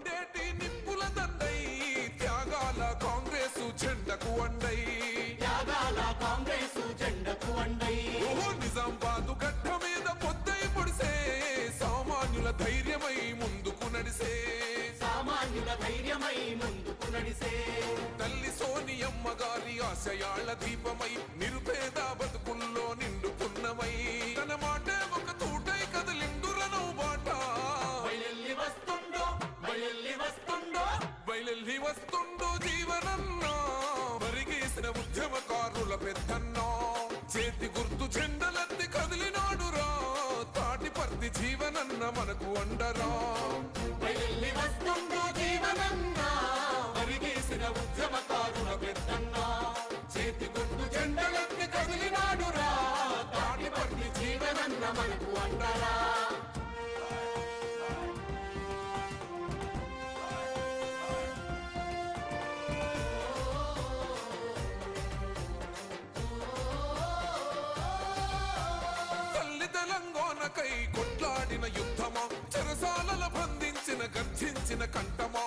మండేటి నిప్పుల దండై త్యాగాల కాంగ్రెసు జెండకు అండై ఓహో నిజామాబాదు గడ్డ మీద పొద్దై పొడిసే సామాన్యుల ధైర్యమై ముందుకు నడిసే తల్లి సోనియమ్మ గారి ఆశయాల దీపమై నిరుపేద బతుకుల్లో నిండుకున్నమై తన మాటే ఒక తూటై కదిలిండురను బాట బయలెల్లి వస్తుండో జీవనన్నా మరిగేసిన ఉద్యమకారుల పెద్దన్నా చేతి గుర్తు జెండలెత్తి కదిలినాడురా తాటిపర్తి జీవనన్న మనకు అండరా ఉద్యమకారుల పెద్దన్నా చేతి గుర్తు జెండలెత్తి కదిలినాడురా తాటిపర్తి జీవనన్న మనకు అండరా తల్లి తెలంగాణకై కొట్లాడిన యుద్ధమా చెరసాలల బంధించిన గర్జించిన కంఠమా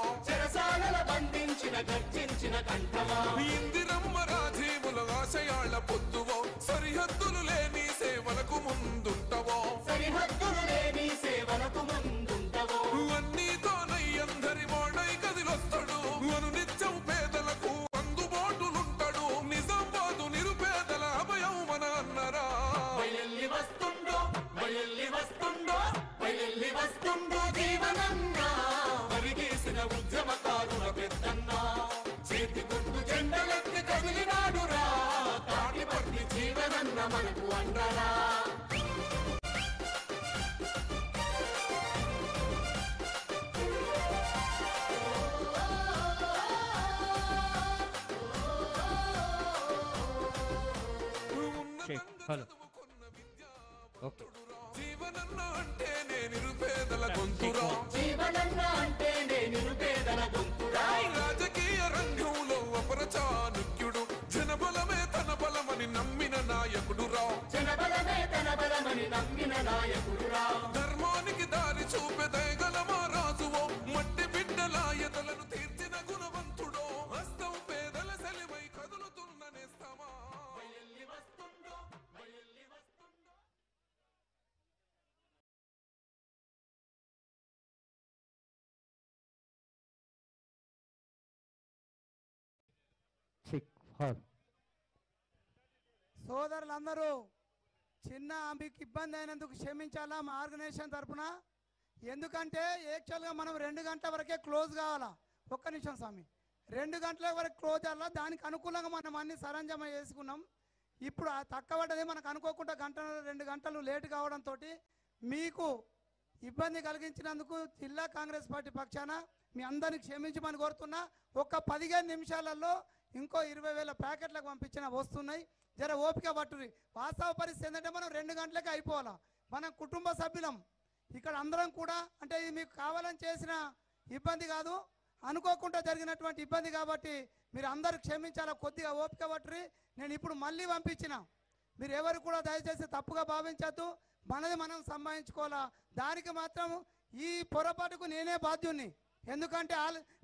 ఇందిరమ్మ రాజీవుల ఆశయాల పొద్దువో సరిహద్దులు లేని సేవలకు ముందుంటవో అన్నీతోనై అందరి మోడై కదిలొస్తాడు అనునిత్యం పేదలకు అందుబాటులుంటాడు నిజామాబాదు నిరుపేదల అభయం మన అన్నరా జీవనన్నా మరిగేసిన ఉద్యమకారుల పెద్దన్నా చేతి గుర్తు జెండలెత్తి కదిలినాడురా తాటిపర్తి జీవనన్న మనకు అండరా జీవనన్న అంటే నిరుపేదల గొంతురా రాజకీయ రంగంలో అపరచానుక్యుడు జనబలమే తన బలమని నమ్మిన నాయకుడురా ధర్మానికి దారి చూపే దయగల మా రాజువో మట్టి బిడ్డలాయతలను తీర్చిన గుణవంతుడో హస్తం పేదల సెలివై కదులుతున్న నేస్తమా సోదరులందరూ చిన్న మీకు ఇబ్బంది అయినందుకు క్షమించాలా మా ఆర్గనైజేషన్ తరఫున ఎందుకంటే యాక్చువల్గా మనం 2 గంటల వరకే క్లోజ్ కావాలా ఒక్క నిమిషం స్వామి 2 గంటల వరకు క్లోజ్ అవ్వాలా దానికి అనుకూలంగా మనం అన్ని సరంజామా చేసుకున్నాం ఇప్పుడు తక్కువడ్డది మనకు అనుకోకుండా 2 గంటలు లేట్ కావడంతో మీకు ఇబ్బంది కలిగించినందుకు జిల్లా కాంగ్రెస్ పార్టీ పక్షాన మీ అందరినీ క్షమించమని కోరుతున్నా ఒక 15 నిమిషాలలో ఇంకో 20,000 ప్యాకెట్లకు పంపించిన వస్తున్నాయి జర ఓపిక పట్టురి వాస్తవ పరిస్థితి ఏంటంటే మనం 2 గంటలకే అయిపోవాలా మన కుటుంబ సభ్యులం ఇక్కడ అందరం కూడా అంటే ఇది మీకు కావాలని చేసిన ఇబ్బంది కాదు అనుకోకుండా జరిగినటువంటి ఇబ్బంది కాబట్టి మీరు అందరూ క్షమించాలా కొద్దిగా ఓపిక పట్టురి నేను ఇప్పుడు మళ్ళీ పంపించిన మీరు ఎవరు కూడా దయచేసి తప్పుగా భావించద్దు మనది మనం సంపాదించుకోవాలా దానికి మాత్రం ఈ పొరపాటుకు నేనే బాధ్యుణ్ణి ఎందుకంటే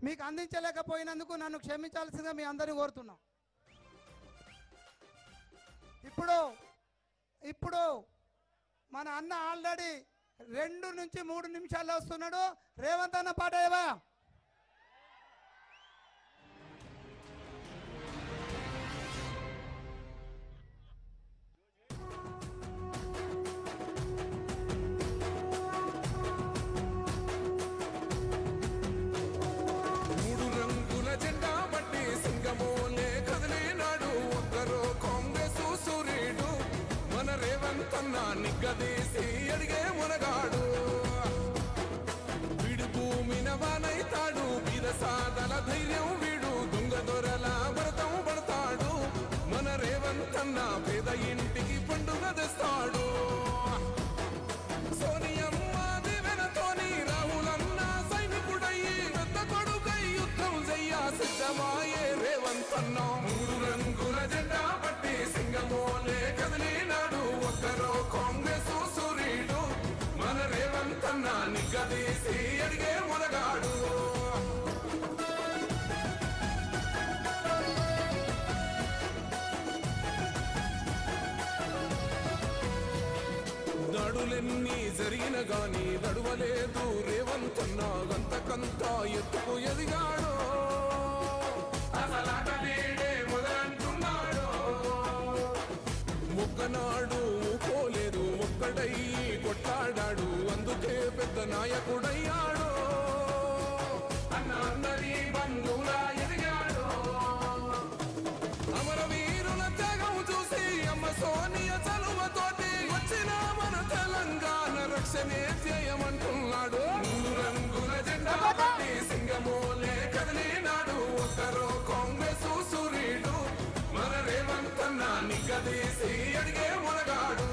మీకు అందించలేకపోయినందుకు నన్ను క్షమించాల్సిందిగా మీ అందరినీ కోరుతున్నా ఇప్పుడు మన అన్న ఆల్రెడీ 2 నుంచి 3 నిమిషాల్లో వస్తున్నాడు రేవంత్ అన్న పాట ఏవా నిగ్గదీసి అడిగే మునగాడు వీడు భూమిన వానైతాడు బీదసాదల ధైర్యం వీడు దొంగ దొరల భరతం పడతాడు మన రేవంతన్న పేద ఇంటికి పండుగ తెస్తాడు సోనియమ్మ దివెనతోని రాహులన్న సైనికుడయ్యి పెద్ద కొడుకై యుద్ధం చెయ్య సిద్ధమాయే రేవంతన్న 3 రంగుల జెండా పట్టి సింగమోలే కదిలినాడు ఒక్కరో కాంగ్రెస్ సూర్యుడు మన రేవంతన్న నిగ్గదీసి అడిగే మునగాడు యుద్ధాలెన్ని జరిగిన గాని నడవలేదు రేవంతన్న గంతకంత ఎత్తుకు ఎదిగాడు అసలాట నేడే మొదలంటున్నాడు ఒక్కనాడు పోలేదు ఒక్కడై కొట్లాడాడు అందుకే పెద్ద నాయకుడయ్యాడు అన్న అందరి బంధువులా ఎదిగాడు అమరవీరుల త్యాగం చూసి అమ్మ సోనియ చలువతోటి వచ్చిన మన తెలంగాణ రక్షణే ధ్యేయమంటున్నాడు మూడు రంగుల జెండా పట్టి సింగమోలే కదిలినాడు ఒక్కరో కాంగ్రెస్ సూర్యుడు మన రేవంతన్న నిగ్గదీసి అడిగే మునగాడు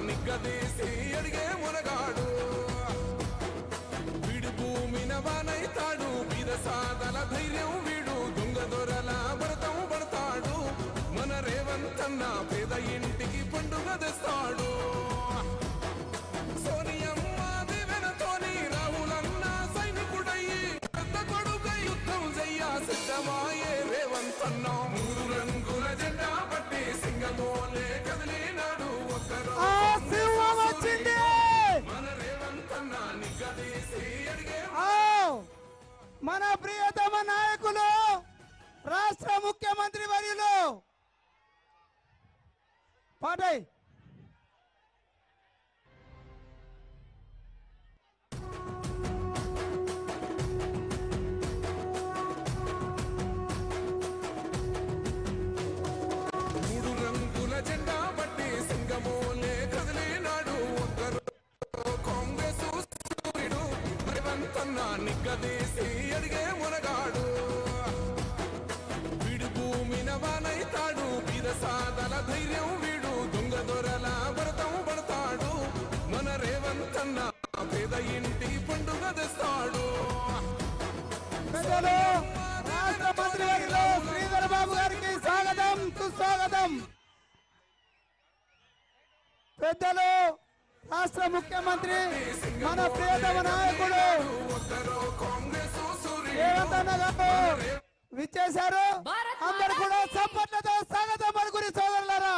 నిగ్గదీసి అడిగే మునగాడు వీడు భూమిన వానైతాడు బీదసాదల ధైర్యం వీడు దొంగ దొరల భరతం పడతాడు మన రేవంతన్న పేద ఇంటికి పండుగ తెస్తాడు సోనియమ్మ దివెనతోని రాహులన్న సైనికుడయ్యి పెద్ద కొడుక యుద్ధం చెయ్య సిద్ధమాయే రేవంతన్న మూడు రంగుల జెండా పట్టి సింగమోలే కదిలినాడు ఒక్కరో మన ప్రియతమ నాయకులు రాష్ట్ర ముఖ్యమంత్రి వర్యులు పాటై మూడు రంగుల జెండా పట్టి సింగమోలే కదిలినాడు ఒక్కరు కాంగ్రెస్ సూర్యుడు రేవంతన్న నిగ్గదీసి అడిగే మునగాడు వీడు భూమిన వానైతాడు బీదసాదల ధైర్యం వీడు దొంగ దొరల భరతం పడతాడు మన రేవంతన్న పేద ఇంటి పండుగ తెస్తాడు పెద్దలు రాష్ట్ర మంత్రి వర్యులు శ్రీధర్ బాబు గారికి స్వాగతం సుస్వాగతం పెద్దలు రాష్ట్ర ముఖ్యమంత్రి మన ప్రియతమ నాయకుడు రేవంతన్న గారు విచ్చేశారు అందరు కూడా చప్పట్లతో స్వాగతం పలుకుని సోదరులారా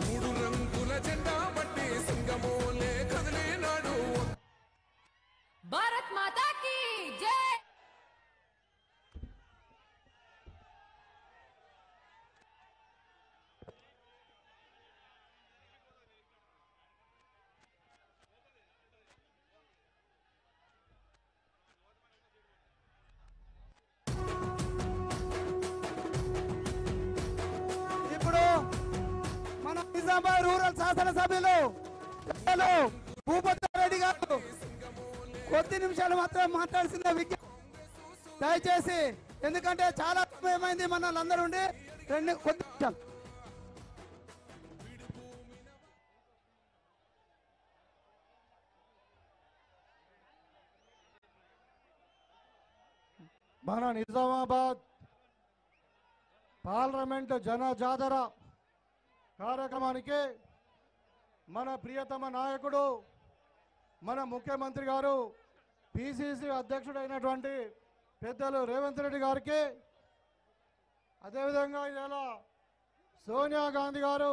మూడు రంగుల జెండా పట్టి సింగమోలే కదిలినాడు भारत माता की जय। ఇప్పుడు మన నిజామాబాద్ రూరల్ శాసనసభ్యులు భూపతి రెడ్డి గారు కొద్ది నిమిషాలు మాత్రం మాట్లాడుతున్న విజ్ఞప్తి దయచేసి ఎందుకంటే చాలా సమయమైంది మన వాళ్ళందరూ ఉండి కొద్ది నిమిషాలు మన నిజామాబాద్ పార్లమెంట్ జన జాతర కార్యక్రమానికి మన ప్రియతమ నాయకుడు మన ముఖ్యమంత్రి గారు పిసిసి అధ్యక్షుడైనటువంటి పెద్దలు రేవంత్ రెడ్డి గారికి అదేవిధంగా ఇలా సోనియా గాంధీ గారు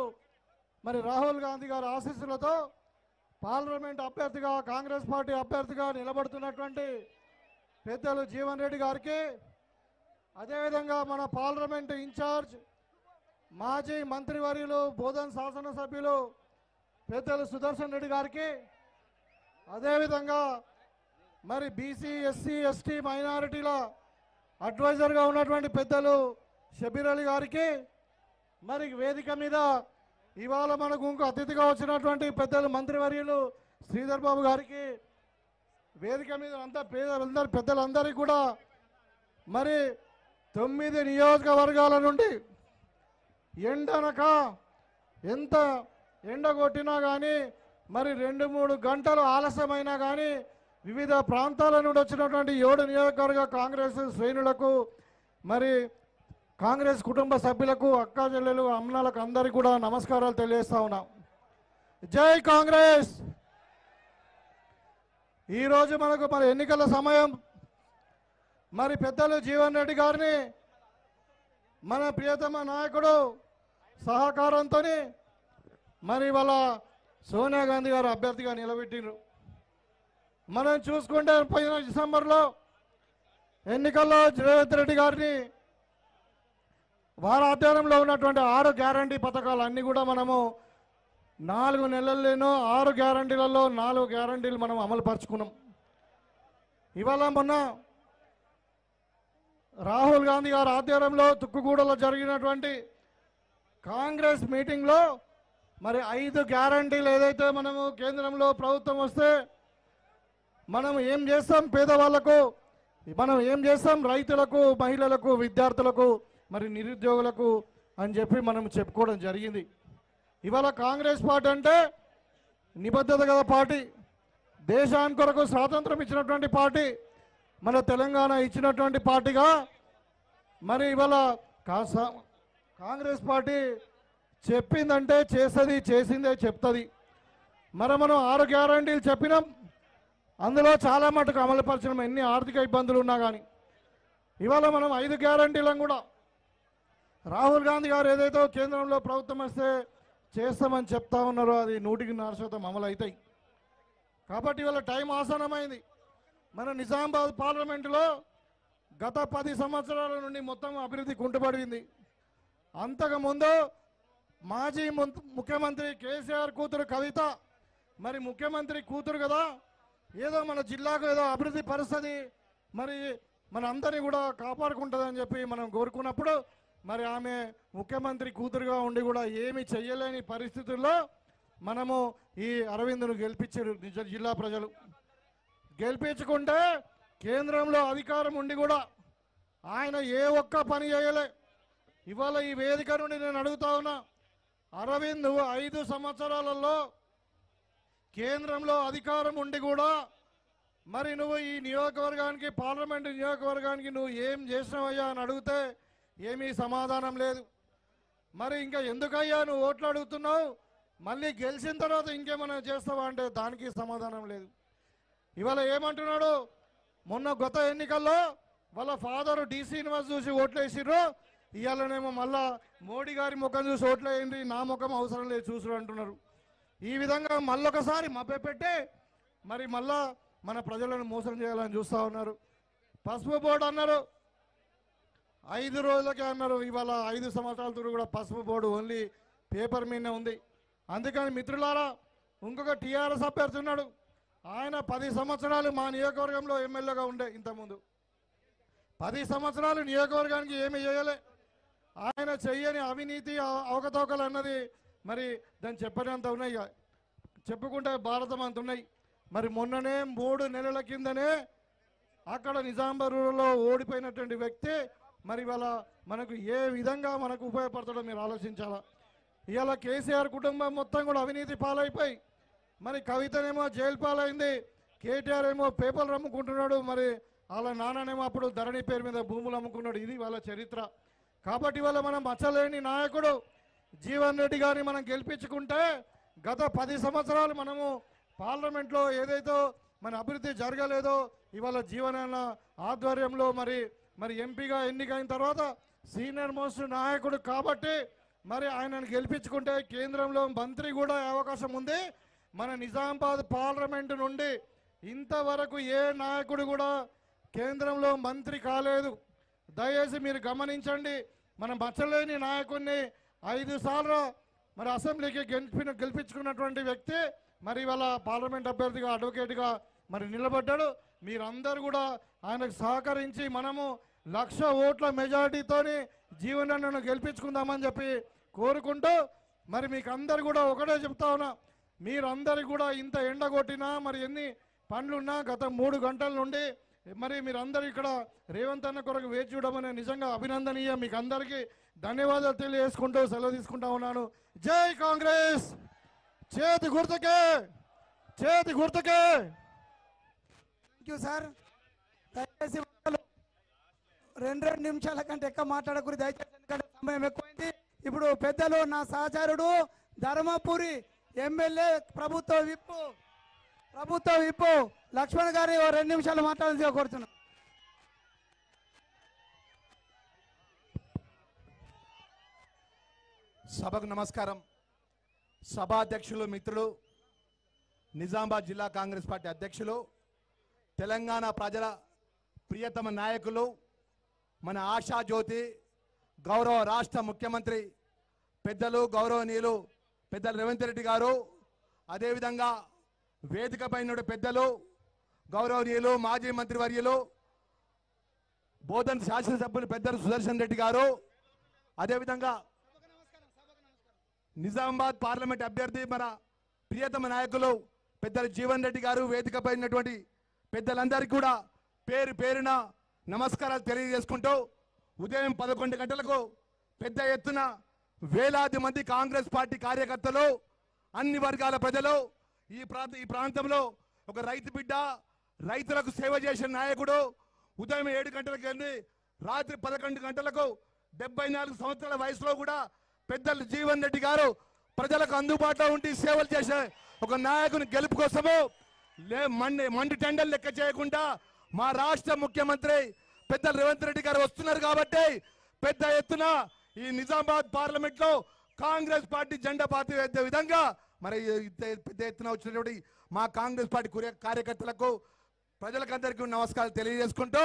మరి రాహుల్ గాంధీ గారి ఆశీస్సులతో పార్లమెంట్ అభ్యర్థిగా కాంగ్రెస్ పార్టీ అభ్యర్థిగా నిలబడుతున్నటువంటి పెద్దలు జీవన్ రెడ్డి గారికి అదేవిధంగా మన పార్లమెంట్ ఇన్ఛార్జ్ మాజీ మంత్రివర్యులు బోధన్ శాసనసభ్యులు పెద్దలు సుదర్శన్ రెడ్డి గారికి అదేవిధంగా మరి బీసీ ఎస్సీ ఎస్టీ మైనారిటీల అడ్వైజర్గా ఉన్నటువంటి పెద్దలు షబీర్ అలీ గారికి మరి వేదిక మీద ఇవాళ మనకు ఇంకో అతిథిగా వచ్చినటువంటి పెద్దలు మంత్రివర్యులు శ్రీధర్ బాబు గారికి వేదిక మీద అంతా పెద్దలందరికీ కూడా మరి 9 నియోజకవర్గాల నుండి ఎండనక ఎంత ఎండ కొట్టినా కానీ మరి 2-3 గంటలు ఆలస్యమైనా కానీ వివిధ ప్రాంతాల నుండి వచ్చినటువంటి 7 నియోజకవర్గ కాంగ్రెస్ శ్రేణులకు మరి కాంగ్రెస్ కుటుంబ సభ్యులకు అక్కా చెల్లెలు అమ్మలకు అందరికీ కూడా నమస్కారాలు తెలియజేస్తా ఉన్నాం. జై కాంగ్రెస్. ఈరోజు మనకు మరి ఎన్నికల సమయం. మరి పెద్దలు జీవన్ రెడ్డి గారిని మన ప్రియతమ నాయకుడు సహకారంతో మరి వాళ్ళ సోనియా గాంధీ గారు అభ్యర్థిగా నిలబెట్టిండ్రు. మనం చూసుకుంటే పోయిన డిసెంబర్లో ఎన్నికల్లో రేవంత్ రెడ్డి గారిని వారి ఆధ్వర్యంలో ఉన్నటువంటి 6 గ్యారంటీ పథకాలు అన్నీ కూడా మనము 4 నెలల్లోనూ 6 గ్యారంటీలలో 4 గ్యారంటీలు మనం అమలు పరుచుకున్నాం. ఇవాళ మొన్న రాహుల్ గాంధీ గారి ఆధ్వర్యంలో తుక్కుగూడలో జరిగినటువంటి కాంగ్రెస్ మీటింగ్లో మరి 5 గ్యారంటీలు ఏదైతే మనము కేంద్రంలో ప్రభుత్వం వస్తే మనం ఏం చేస్తాం, పేదవాళ్లకు మనం ఏం చేస్తాం, రైతులకు, మహిళలకు, విద్యార్థులకు, మరి నిరుద్యోగులకు అని చెప్పి మనం చెప్పుకోవడం జరిగింది. ఇవాళ కాంగ్రెస్ పార్టీ అంటే నిబద్ధత గల పార్టీ, దేశానికి కొరకు స్వాతంత్రం ఇచ్చినటువంటి పార్టీ, మన తెలంగాణ ఇచ్చినటువంటి పార్టీగా మరి ఇవాళ కాంగ్రెస్ పార్టీ చెప్పిందంటే చేస్తుంది, చేసిందే చెప్తుంది. మరి మనం 6 గ్యారంటీలు చెప్పినాం, అందులో చాలా మటుకు అమలుపరచడం ఎన్ని ఆర్థిక ఇబ్బందులు ఉన్నా కానీ. ఇవాళ మనం 5 గ్యారంటీలను కూడా రాహుల్ గాంధీ గారు ఏదైతే కేంద్రంలో ప్రభుత్వం వస్తే చేస్తామని చెప్తా ఉన్నారో అది 100% అమలు అవుతాయి. కాబట్టి ఇవాళ టైం ఆసనమైంది. మన నిజామాబాద్ పార్లమెంటులో గత 10 సంవత్సరాల నుండి మొత్తం అభివృద్ధి కుంటుపడింది. అంతకుముందు మాజీ ముఖ్యమంత్రి కేసీఆర్ కూతురు కవిత మరి ముఖ్యమంత్రి కూతురు కదా, ఏదో మన జిల్లాకు ఏదో అభివృద్ధి పరిస్థితి మరి మన అందరినీ కూడా కాపాడుకుంటుందని చెప్పి మనం కోరుకున్నప్పుడు మరి ఆమె ముఖ్యమంత్రి కూతురుగా ఉండి కూడా ఏమీ చెయ్యలేని పరిస్థితుల్లో మనము ఈ అరవింద్ను గెలిపించారు జిల్లా ప్రజలు. గెలిపించుకుంటే కేంద్రంలో అధికారం ఉండి కూడా ఆయన ఏ ఒక్క పని చేయలే. ఇవాళ ఈ వేదిక నుండి నేను అడుగుతా ఉన్నా, అరవింద్ 5 సంవత్సరాలలో కేంద్రంలో అధికారం ఉండి కూడా మరి నువ్వు ఈ నియోజకవర్గానికి, పార్లమెంటు నియోజకవర్గానికి నువ్వు ఏం చేసినావయ్యా అని అడిగితే ఏమీ సమాధానం లేదు. మరి ఇంకా ఎందుకయ్యా నువ్వు ఓట్లు అడుగుతున్నావు, మళ్ళీ గెలిచిన తర్వాత ఇంకేమైనా చేస్తావా అంటే దానికి సమాధానం లేదు. ఇవాళ ఏమంటున్నాడు, మొన్న గత ఎన్నికల్లో వాళ్ళ ఫాదరు డి శ్రీనివాస్ చూసి ఓట్లు వేసిర్రు, ఇవాళనేమో మళ్ళా మోడీ గారి ముఖం చూసి ఓట్లు వేయండి, నా ముఖం అవసరం లేదు చూసుడు అంటున్నారు. ఈ విధంగా మళ్ళొకసారి మభ్యపెట్టి మరి మళ్ళా మన ప్రజలను మోసం చేయాలని చూస్తూ ఉన్నారు. పసుపు బోర్డు అన్నారు, 5 రోజులకే అన్నారు. ఇవాళ 5 సంవత్సరాలతో కూడా పసుపు బోర్డు ఓన్లీ పేపర్ మీదనే ఉంది. అందుకని మిత్రులారా, ఇంకొక టీఆర్ఎస్ అభ్యర్థి ఉన్నాడు, ఆయన 10 సంవత్సరాలు మా నియోజకవర్గంలో ఎమ్మెల్యేగా ఉండే. ఇంతకుముందు 10 సంవత్సరాలు నియోజకవర్గానికి ఏమి చేయలే. ఆయన చెయ్యని అవినీతి అవకతవకలు అన్నది మరి దాన్ని చెప్పనేంత ఉన్నాయి, చెప్పుకుంటే భారతం అంత ఉన్నాయి. మరి మొన్ననే 3 నెలల కిందనే అక్కడ నిజామాబాద్లో ఓడిపోయినటువంటి వ్యక్తి మరి ఇవాళ మనకు ఏ విధంగా మనకు ఉపయోగపడతాడో మీరు ఆలోచించాలా. ఇవాళ కేసీఆర్ కుటుంబం మొత్తం కూడా అవినీతి పాలైపోయి మరి కవితనేమో జైలు పాలైంది, కేటీఆర్ ఏమో పేపర్లు అమ్ముకుంటున్నాడు, మరి వాళ్ళ నాన్ననేమో అప్పుడు ధరణి పేరు మీద భూములు అమ్ముకున్నాడు. ఇది వాళ్ళ చరిత్ర. కాబట్టి ఇవాళ మనం మచ్చలేని నాయకుడు జీవన్ రెడ్డి గారిని మనం గెలిపించుకుంటే గత 10 సంవత్సరాలు మనము పార్లమెంట్లో ఏదైతే మన అభివృద్ధి జరగలేదో ఇవాళ జీవన ఆధ్వర్యంలో మరి ఎంపీగా ఎన్నికైన తర్వాత సీనియర్ మోస్ట్ నాయకుడు కాబట్టి మరి ఆయనను గెలిపించుకుంటే కేంద్రంలో మంత్రి కూడా అవకాశం ఉంది. మన నిజామాబాద్ పార్లమెంటు నుండి ఇంతవరకు ఏ నాయకుడు కూడా కేంద్రంలో మంత్రి కాలేదు. దయచేసి మీరు గమనించండి. మన మచ్చలేని నాయకుడిని 5 సార్లు మరి అసెంబ్లీకి గెలిపించుకున్నటువంటి వ్యక్తి మరి ఇవాళ పార్లమెంట్ అభ్యర్థిగా అడ్వకేట్గా మరి నిలబడ్డాడు. మీరందరూ కూడా ఆయనకు సహకరించి మనము 1,00,000 ఓట్ల మెజారిటీతోని జీవనన్నను గెలిపించుకుందామని చెప్పి కోరుకుంటూ మరి మీకు అందరు కూడా ఒకటే చెప్తా ఉన్నా, మీరందరికి కూడా ఇంత ఎండ కొట్టినా మరి ఎన్ని పనులున్నా గత 3 గంటల నుండి మరి మీరందరూ ఇక్కడ రేవంత్ అన్న కొరకు వేచి చూడమని నిజంగా అభినందనీయ. మీకు అందరికీ ధన్యవాదాలు తెలియజేసుకుంటూ సెలవు తీసుకుంటా ఉన్నాను. జై కాంగ్రెస్, చేతి గుర్తుకే, చేతి గుర్తుకే. Thank you sir. దయచేసి 2 నిమిషాల కంటే ఎక్కువ మాట్లాడకూడదు దయచేసి, ఎందుకంటే సమయం ఎక్కువైంది. ఇప్పుడు పెద్దలు నా సహచరుడు ధర్మపురి ఎమ్మెల్యే ప్రభుత్వ విప్పు లక్ష్మణ్ గారి 2 నిమిషాలు మాట్లాడాల్సి కోరుతున్నాను. సభకు నమస్కారం. సభాధ్యక్షులు మిత్రులు, నిజామాబాద్ జిల్లా కాంగ్రెస్ పార్టీ అధ్యక్షులు, తెలంగాణ ప్రజల ప్రియతమ నాయకులు, మన ఆశాజ్యోతి గౌరవ రాష్ట్ర ముఖ్యమంత్రి పెద్దలు గౌరవనీయులు పెద్దలు రేవంత్ రెడ్డి గారు, అదేవిధంగా వేదిక పైన పెద్దలు గౌరవనీయులు మాజీ మంత్రివర్యులు బోధన్ శాసనసభ్యులు పెద్దలు సుదర్శన్ రెడ్డి గారు, అదేవిధంగా నిజామాబాద్ పార్లమెంట్ అభ్యర్థి మన ప్రియతమ నాయకులు పెద్దలు జీవన్ రెడ్డి గారు, వేదిక పైనటువంటి పెద్దలందరికీ కూడా పేరు పేరున నమస్కారాలు తెలియజేసుకుంటూ ఉదయం 11 గంటలకు పెద్ద ఎత్తున వేలాది మంది కాంగ్రెస్ పార్టీ కార్యకర్తలు, అన్ని వర్గాల ప్రజలు ఈ ప్రాంతంలో ఒక రైతు బిడ్డ, రైతులకు సేవ చేసిన నాయకుడు, ఉదయం 7 గంటలకు వెళ్ళి రాత్రి 11 గంటలకు 74 సంవత్సరాల వయసులో కూడా పెద్దలు జీవన్ రెడ్డి గారు ప్రజలకు అందుబాటులో ఉండి సేవలు చేసే ఒక నాయకుని గెలుపు కోసము మండి టెండర్ లెక్క చేయకుండా మా రాష్ట్ర ముఖ్యమంత్రి పెద్దలు రేవంత్ రెడ్డి గారు వస్తున్నారు కాబట్టి పెద్ద ఎత్తున ఈ నిజామాబాద్ పార్లమెంట్ లో కాంగ్రెస్ పార్టీ జెండా పాతి వేసే విధంగా మరి పెద్ద ఎత్తున వచ్చినటువంటి మా కాంగ్రెస్ పార్టీ కార్యకర్తలకు ప్రజలకందరికీ నమస్కారాలు తెలియజేసుకుంటూ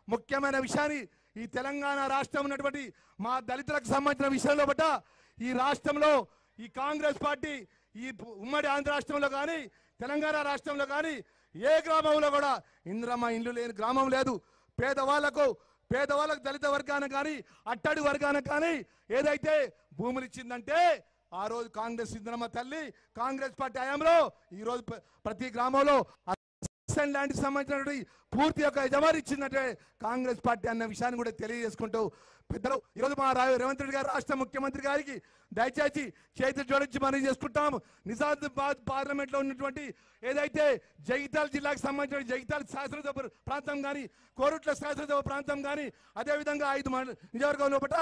ముఖ్యమైన విషయాన్ని ఈ తెలంగాణ రాష్ట్రం ఉన్నటువంటి మా దళితులకు సంబంధించిన విషయంలో బట్ట ఈ రాష్ట్రంలో ఈ కాంగ్రెస్ పార్టీ ఈ ఉమ్మడి ఆంధ్ర రాష్ట్రంలో కానీ తెలంగాణ రాష్ట్రంలో కానీ ఏ గ్రామంలో కూడా ఇందిరమ్మ ఇండ్లు లేని గ్రామం లేదు. పేదవాళ్లకు దళిత వర్గానికి కానీ అట్టడి వర్గానికి కానీ ఏదైతే భూములు ఇచ్చిందంటే ఆ రోజు కాంగ్రెస్ ఇందిరమ్మ తల్లి కాంగ్రెస్ పార్టీ హయాంలో ఈ రోజు ప్రతి గ్రామంలో ల్యాండ్ సంబంధించినటువంటి పూర్తి యొక్క యజమాని ఇచ్చిందంటే కాంగ్రెస్ పార్టీ అన్న విషయాన్ని కూడా తెలియజేసుకుంటూ పెద్దలు ఈరోజు మా రేవంత్ రెడ్డి గారు రాష్ట్ర ముఖ్యమంత్రి గారికి దయచేసి చేతులు జోడించి మనం చేసుకుంటాము. నిజామాబాద్ పార్లమెంట్ లో ఉన్నటువంటి ఏదైతే జగిత్యాల జిల్లాకు సంబంధించిన జగిత్యాల శాసనసభ ప్రాంతం కానీ కోరుట్ల శాసనసభ ప్రాంతం కానీ అదేవిధంగా 5 నియోజకవర్గం లోపల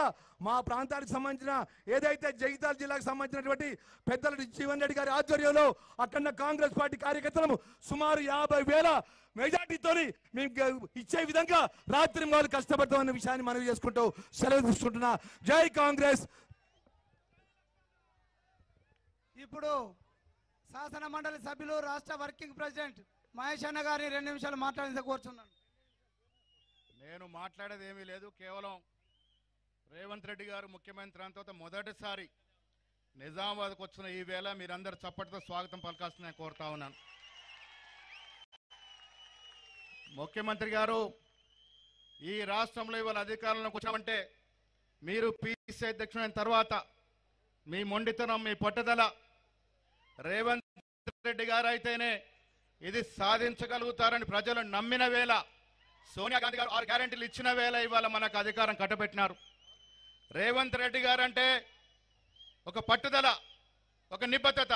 మా ప్రాంతానికి సంబంధించిన ఏదైతే జగిత్యాల జిల్లాకు సంబంధించినటువంటి పెద్దలు జీవన్ రెడ్డి గారి ఆధ్వర్యంలో అక్కడ కాంగ్రెస్ పార్టీ కార్యకర్తలను సుమారు 50,000 మెజార్టీతో మేము ఇచ్చే విధంగా రాత్రి వాళ్ళు కష్టపడతాం అన్న విషయాన్ని మనవి చేసుకుంటూ సెలవు తీసుకుంటున్నా. జై కాంగ్రెస్. ఇప్పుడు శాసన మండలి సభ్యులు రాష్ట్ర వర్కింగ్ ప్రెసిడెంట్ మహేష్ అన్న గారిని 2 నిమిషాలు మాట్లాడి కోరుచున్నాను. నేను మాట్లాడేది ఏమీ లేదు, కేవలం రేవంత్ రెడ్డి గారు ముఖ్యమంత్రి అయిన తర్వాత మొదటిసారి నిజామాబాద్కు వచ్చిన ఈ వేళ మీరందరూ చప్పటితో స్వాగతం పలకాల్సిన నేను కోరుతా ఉన్నాను. ముఖ్యమంత్రి గారు ఈ రాష్ట్రంలో ఇవాళ అధికారంలోకి వచ్చామంటే మీరు పిసిసి అధ్యక్షుడైన తర్వాత మీ మొండితనం, మీ పట్టుదల, రేవంత్ రెడ్డి గారు అయితేనే ఇది సాధించగలుగుతారని ప్రజలు నమ్మిన వేళ, సోనియా గాంధీ గారు 6 గ్యారెంటీలు ఇచ్చిన వేళ ఇవాళ మనకు అధికారం కట్టబెట్టినారు. రేవంత్ రెడ్డి గారు అంటే ఒక పట్టుదల, ఒక నిబద్ధత,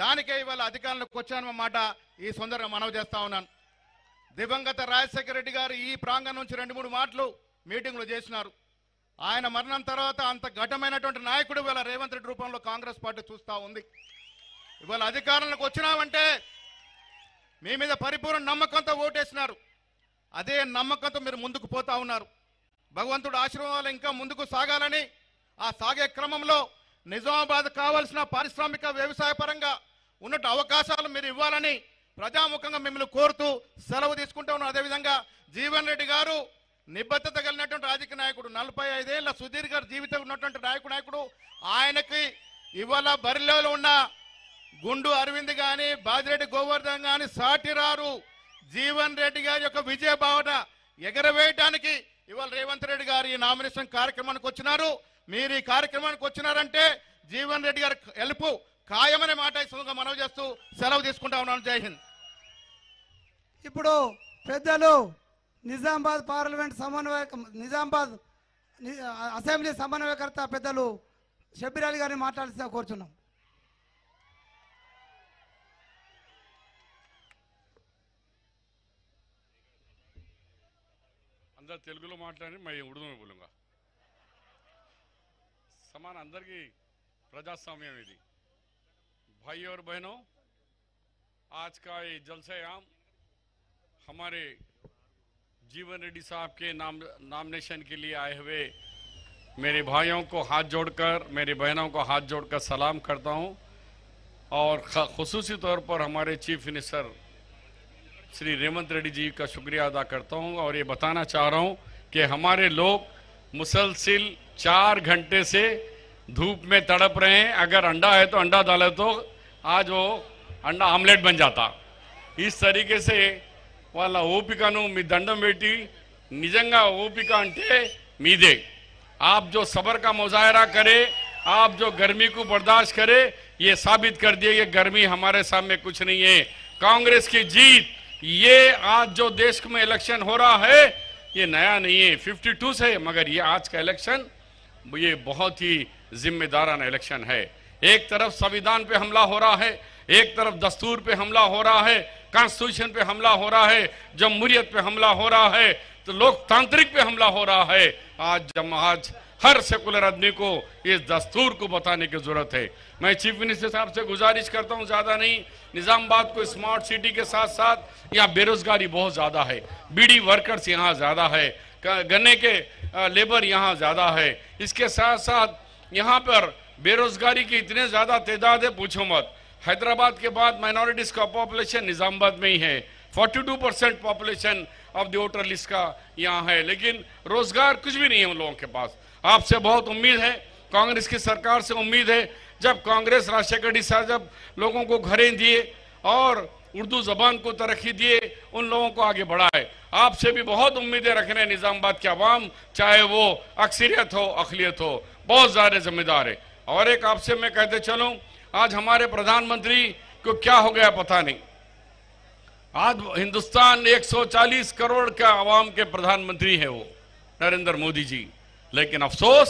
దానికే ఇవాళ అధికారంలోకి వచ్చానన్నమాట ఈ సందర్భంగా మనవి చేస్తా ఉన్నాను. దివంగత రాజశేఖర రెడ్డి గారు ఈ ప్రాంగణం నుంచి 2-3 మాటలు మీటింగ్లు చేసినారు. ఆయన మరణం తర్వాత అంత ఘటమైనటువంటి నాయకుడు ఇవాళ రేవంత్ రెడ్డి రూపంలో కాంగ్రెస్ పార్టీ చూస్తూ ఉంది. ఇవాళ అధికారంలోకి వచ్చినామంటే మీ మీద పరిపూర్ణ నమ్మకంతో ఓటేసినారు. అదే నమ్మకంతో మీరు ముందుకు పోతా ఉన్నారు. భగవంతుడు ఆశీర్వాదాలు ఇంకా ముందుకు సాగాలని, ఆ సాగే క్రమంలో నిజామాబాద్ కావాల్సిన పారిశ్రామిక వ్యవసాయ పరంగా ఉన్నట్టు అవకాశాలు మీరు ఇవ్వాలని ప్రజాముఖంగా మిమ్మల్ని కోరుతూ సెలవు తీసుకుంటూ ఉన్నారు. అదేవిధంగా జీవన్ రెడ్డి గారు నిబద్ధత కలిగినటువంటి రాజకీయ నాయకుడు, 45 ఏళ్ల సుదీర్ఘ జీవితం ఉన్నటువంటి నాయకుడు. ఆయనకి ఇవాళ బరిలో ఉన్న గుండు అరవింద్ కానీ బాజిరెడ్డి గోవర్ధన్ కానీ సాటిరారు. జీవన్ రెడ్డి గారి యొక్క విజయ భావన ఎగరవేయడానికి ఇవాళ రేవంత్ రెడ్డి గారు ఈ నామినేషన్ కార్యక్రమానికి వచ్చినారు. మీరు ఈ కార్యక్రమానికి వచ్చినారంటే జీవన్ రెడ్డి గారు గెలుపు ఖాయమనే మాట ఈ సందర్భంగా మనవి చేస్తూ సెలవు తీసుకుంటా ఉన్నాను. జై హింద్. ఇప్పుడు పెద్దలు నిజామాబాద్ పార్లమెంట్ నిజామాబాద్ అసెంబ్లీ సమన్వయకర్త పెద్దలు షబ్బీర్ అలీ గారిని మాట్లాడాల్సిందిగా కోరుచున్నాం. अंदर तेलुगुलो माట్లాడి मैं उर्दू में बोलूँगा. समान अंदर की प्रजास्वाम्य विधि भाई और बहनों, आज का ये जलसा आम हमारे जीवन रेड्डी साहब के नॉमिनेशन के लिए आए हुए मेरे भाइयों को हाथ जोड़कर, मेरी बहनों को हाथ जोड़कर सलाम करता हूं और खुसूसी तौर पर हमारे चीफ मिनिस्टर श्री रेवंत रेड्डी जी का शुक्रिया अदा करता हूं और ये बताना चाह रहा हूं कि हमारे लोग मुसलसिल 4 घंटे से धूप में तड़प रहे हैं. अगर अंडा है तो अंडा डाले तो आज वो अंडा आमलेट बन जाता. इस तरीके से వాళ్ళ ఓపికను మీ దండం పెట్టి నిజంగా ఓపిక అంటే మీదే. आप जो सब्र का मुजाहरा करे, आप जो गर्मी को बर्दाश्त करे, ये साबित कर दिए कि गर्मी हमारे सामने कुछ नहीं है. कांग्रेस की जीत, ये आज जो देश में इलेक्शन हो रहा है ये नया नहीं है, 52 से, मगर ये आज का इलेक्शन ये बहुत ही जिम्मेदाराना इलेक्शन है. एक तरफ संविधान पे हमला हो रहा है, एक तरफ दस्तूर पे हमला हो रहा है, कॉन्स्टिट्यूशन पे हमला हो रहा है, जमहूरियत पे हमला हो रहा है, तो लोकतांत्रिक पे हमला हो रहा है. आज हर सेकुलर आदमी को इस दस्तूर को बताने की जरूरत है. मैं चीफ मिनिस्टर साहब से गुजारिश करता हूं, ज्यादा नहीं, निजामाबाद को स्मार्ट सिटी के साथ साथ यहाँ बेरोजगारी बहुत ज्यादा है, बीड़ी वर्कर्स यहाँ ज्यादा है, गन्ने के लेबर यहाँ ज्यादा है. इसके साथ साथ यहाँ पर बेरोजगारी की इतने ज्यादा तादाद है, पूछो मत. हैदराबाद के बाद माइनॉरिटीज का पॉपुलेशन निजामाबाद में ही है. 42% population of the voter list का यहाँ है, लेकिन रोजगार कुछ भी नहीं है उन लोगों के पास. आपसे बहुत उम्मीद है, कांग्रेस की सरकार से उम्मीद है. जब कांग्रेस राजशेखर रेड्डी साहब जब लोगों को घरें दिए और उर्दू जबान को तरक्की दिए, उन लोगों को आगे बढ़ाए. आपसे भी बहुत उम्मीदें रख रहे हैं निजामाबाद के अवाम, चाहे वो अक्सरियत हो अकलियत हो, बहुत ज्यादा जिम्मेदार है. और एक आपसे मैं कहते चलूं, आज हमारे प्रधानमंत्री को क्या हो गया पता नहीं. आज हिंदुस्तान 140 करोड़ का आवाम के प्रधानमंत्री है वो नरेंद्र मोदी जी, लेकिन अफसोस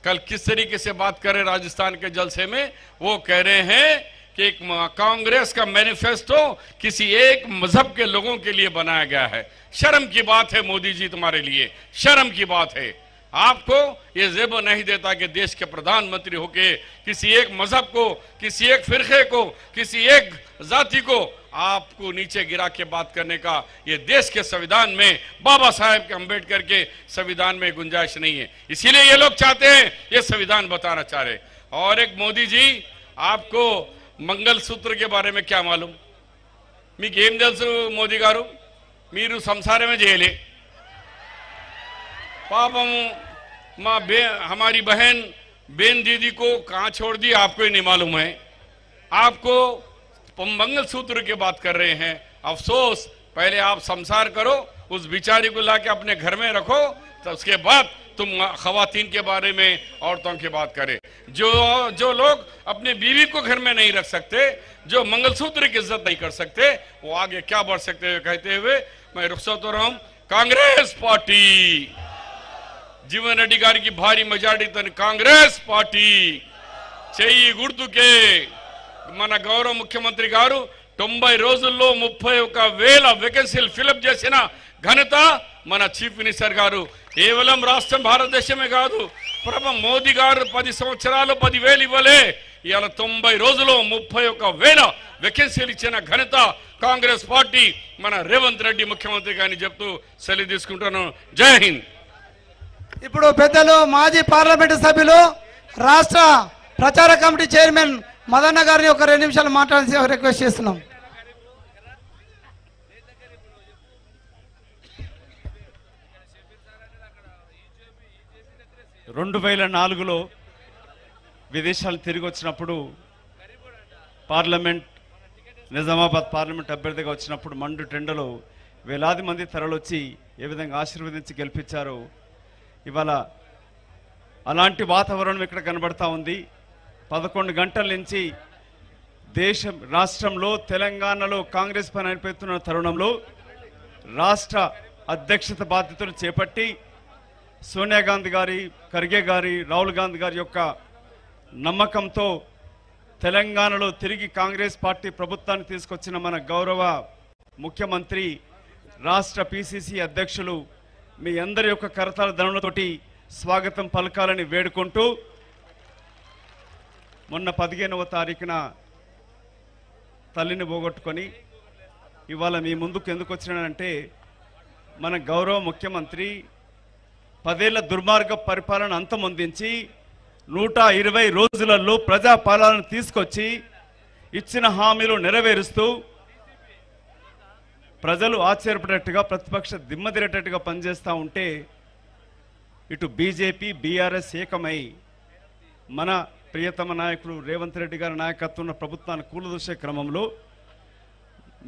कल किस तरीके से बात कर रहे राजस्थान के जलसे में, वो कह रहे हैं कि एक कांग्रेस का मैनिफेस्टो किसी एक मजहब के लोगों के लिए बनाया गया है. शर्म की बात है मोदी जी, तुम्हारे लिए शर्म की बात है. आपको ये ज़ेबो नहीं देता कि देश के प्रधानमंत्री होके किसी एक मजहब को, किसी एक फिरके को, किसी एक जाति को आपको नीचे गिरा के बात करने का ये देश के संविधान में, बाबा साहेब के अंबेडकर के संविधान में गुंजाइश नहीं है. इसीलिए ये लोग चाहते हैं, ये संविधान बताना चाह रहे. और एक मोदी जी, आपको मंगलसूत्र के बारे में क्या मालूम? మీకు ఏం తెలుసు మోదీ గారు? మీరు సంసారమే చేయలే. पापम हमारी बहन दीदी को कहां छोड़ दी आपको ही नहीं मालूम है. आपको मंगलसूत्र की बात कर रहे हैं. अफसोस, पहले आप संसार करो, उस बिचारी को लाके अपने घर में रखो, तो उसके बाद तुम खवातीन के बारे में, औरतों की बात करें. जो लोग अपने बीवी को घर में नहीं रख सकते, जो मंगलसूत्र की इज्जत नहीं कर सकते, वो आगे क्या बढ़ सकते हुए कहते हुए मैं रुखसत हो रहा हूं. कांग्रेस पार्टी, जीवन रेड्डी गारी की भारी मेजॉरिटी कांग्रेस पार्टी చెయ్యి గుర్తుకే. మన గౌరవ ముఖ్యమంత్రి గారు 90 రోజుల్లో 31,000 వేకెన్సీలు ఫిలప్ చేసిన ఘనత మన చీఫ్ మినిస్టర్ గారు. కేవలం రాష్ట్రం భారతదేశమే కాదు, మోదీ గారు 10 సంవత్సరాలు 10,000 ఇవ్వలే, ఇవాళ 90 రోజుల్లో 31,000 వేకెన్సీలు ఇచ్చిన ఘనత కాంగ్రెస్ పార్టీ మన రేవంత్ రెడ్డి ముఖ్యమంత్రి గారిని చెప్తూ సెలవు తీసుకుంటాను. జై హింద్. ఇప్పుడు పెద్దలు మాజీ పార్లమెంటు సభ్యులు రాష్ట్ర ప్రచార కమిటీ చైర్మన్ మదన్న గారిని ఒక 2 నిమిషాలు మాట్లాడాల్సి రిక్వెస్ట్ చేస్తున్నాం. లో విదేశాలు తిరిగి వచ్చినప్పుడు నిజామాబాద్ పార్లమెంట్ అభ్యర్థిగా వచ్చినప్పుడు మండు టెండలో వేలాది మంది తరలొచ్చి ఏ విధంగా ఆశీర్వదించి గెలిపించారో ఇవాళ అలాంటి వాతావరణం ఇక్కడ కనబడతా ఉంది. 11 గంటల నుంచి రాష్ట్రంలో తెలంగాణలో కాంగ్రెస్ పని అనిపెడుతున్న తరుణంలో రాష్ట్ర అధ్యక్షత బాధ్యతలు చేపట్టి సోనియా గాంధీ గారి, ఖర్గే గారి, రాహుల్ గాంధీ గారి యొక్క నమ్మకంతో తెలంగాణలో తిరిగి కాంగ్రెస్ పార్టీ ప్రభుత్వాన్ని తీసుకొచ్చిన మన గౌరవ ముఖ్యమంత్రి, రాష్ట్ర పిసిసి అధ్యక్షులు మీ అందరి యొక్క కరతాళ ధ్వనులతోటి స్వాగతం పలకాలని వేడుకుంటూ మొన్న 15వ తారీఖున తల్లిని పోగొట్టుకొని ఇవాళ మీ ముందుకు ఎందుకు వచ్చినానంటే మన గౌరవ ముఖ్యమంత్రి 10 ఏళ్ల దుర్మార్గ పరిపాలన అంతమొందించి 120 రోజులలో ప్రజాపాలన తీసుకొచ్చి ఇచ్చిన హామీలు నెరవేరుస్తూ ప్రజలు ఆశ్చర్యపడేట్టుగా ప్రతిపక్ష దిమ్మదిరేటట్టుగా పనిచేస్తూ ఉంటే ఇటు బీజేపీ బీఆర్ఎస్ ఏకమై మన ప్రియతమ నాయకుడు రేవంత్ రెడ్డి గారి నాయకత్వంలో ప్రభుత్వాన్ని కూలదూసే క్రమంలో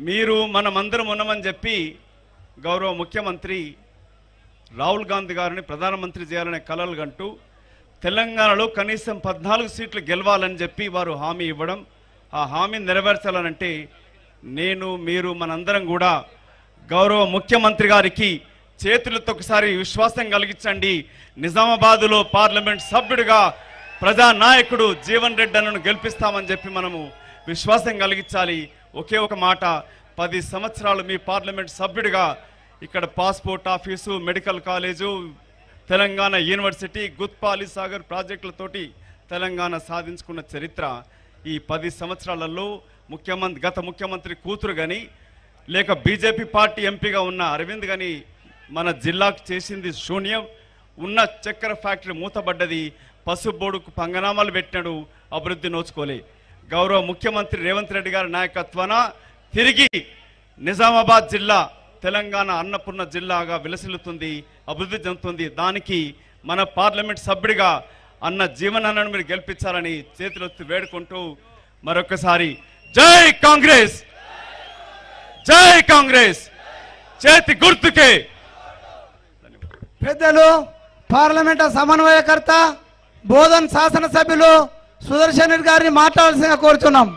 మీరు మనమందరం ఉన్నామని చెప్పి గౌరవ ముఖ్యమంత్రి రాహుల్ గాంధీ గారిని ప్రధానమంత్రి చేయాలనే కలలు కంటూ తెలంగాణలో కనీసం 14 సీట్లు గెలవాలని చెప్పి వారు హామీ ఇవ్వడం, ఆ హామీని నెరవేర్చాలనంటే నేను మీరు మనందరం కూడా గౌరవ ముఖ్యమంత్రి గారికి చేతులతో ఒకసారి విశ్వాసం కలిగించండి. నిజామాబాదులో పార్లమెంట్ సభ్యుడిగా ప్రజానాయకుడు జీవన్ రెడ్డి అన్నను గెలిపిస్తామని చెప్పి మనము విశ్వాసం కలిగించాలి. ఒకే ఒక మాట, 10 సంవత్సరాలు మీ పార్లమెంట్ సభ్యుడిగా ఇక్కడ passport office, medical college, Telangana university, Guthpali Sagar ప్రాజెక్టులతోటి తెలంగాణ సాధించుకున్న చరిత్ర ఈ 10 సంవత్సరాలలో గత ముఖ్యమంత్రి కూతురు కానీ లేక బీజేపీ పార్టీ ఎంపీగా ఉన్న అరవింద్ కానీ మన జిల్లాకు చేసింది శూన్యం. ఉన్న చక్కెర ఫ్యాక్టరీ మూతబడ్డది, పసుబోడుకు పంగనామాలు పెట్టినాడు, అభివృద్ధి నోచుకోలే. గౌరవ ముఖ్యమంత్రి రేవంత్ రెడ్డి గారి నాయకత్వాన తిరిగి నిజామాబాద్ జిల్లా తెలంగాణ అన్నపూర్ణ జిల్లాగా విలసిల్లుతుంది, అభివృద్ధి చెందుతుంది. దానికి మన పార్లమెంట్ సభ్యుడిగా అన్న జీవనాన్ని మీరు గెలిపించాలని చేతులెత్తి వేడుకుంటూ మరొకసారి జై కాంగ్రెస్, జై కాంగ్రెస్, చేతి గుర్తుకే. పెద్దలు పార్లమెంట్ సమన్వయకర్త బోధన్ శాసనసభ్యులు సుదర్శన్ రెడ్డి గారిని మాట్లాడాల్సిందిగా కోరుతున్నాం.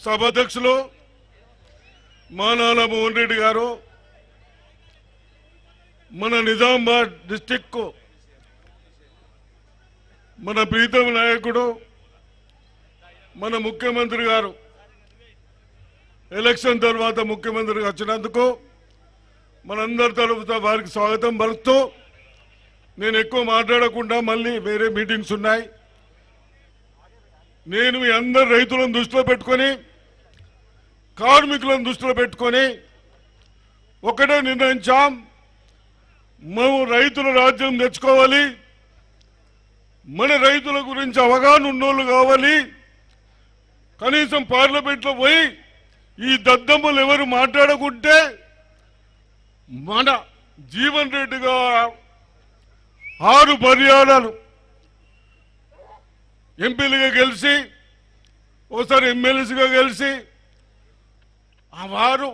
సభాధ్యక్షులు మానాల మోహన్ రెడ్డి గారు, మన నిజామాబాద్ డిస్టిక్ మన ప్రీతమ నాయకుడు మన ముఖ్యమంత్రి గారు ఎలక్షన్ తర్వాత ముఖ్యమంత్రిగా వచ్చినందుకు మనందరి తరఫున వారికి స్వాగతం పలుకుతూ, నేను ఎక్కువ మాట్లాడకుండా మళ్ళీ వేరే మీటింగ్స్ ఉన్నాయి. నేను మీ అందరు రైతులను దృష్టిలో పెట్టుకొని, కార్మికులను దృష్టిలో పెట్టుకొని ఒకటే నిర్ణయించాం, మేము రైతుల రాజ్యం తెచ్చుకోవాలి, మన రైతుల గురించి అవగాహన ఉన్నోళ్ళు కావాలి. కనీసం పార్లమెంట్లో పోయి ఈ దద్దమ్మలు ఎవరు మాట్లాడకుంటే మన జీవన్ రెడ్డి గారు 6 పర్యాయాలు ఎంపీలుగా గెలిచి ఒకసారి ఎమ్మెల్యేలుగా గెలిచి వారు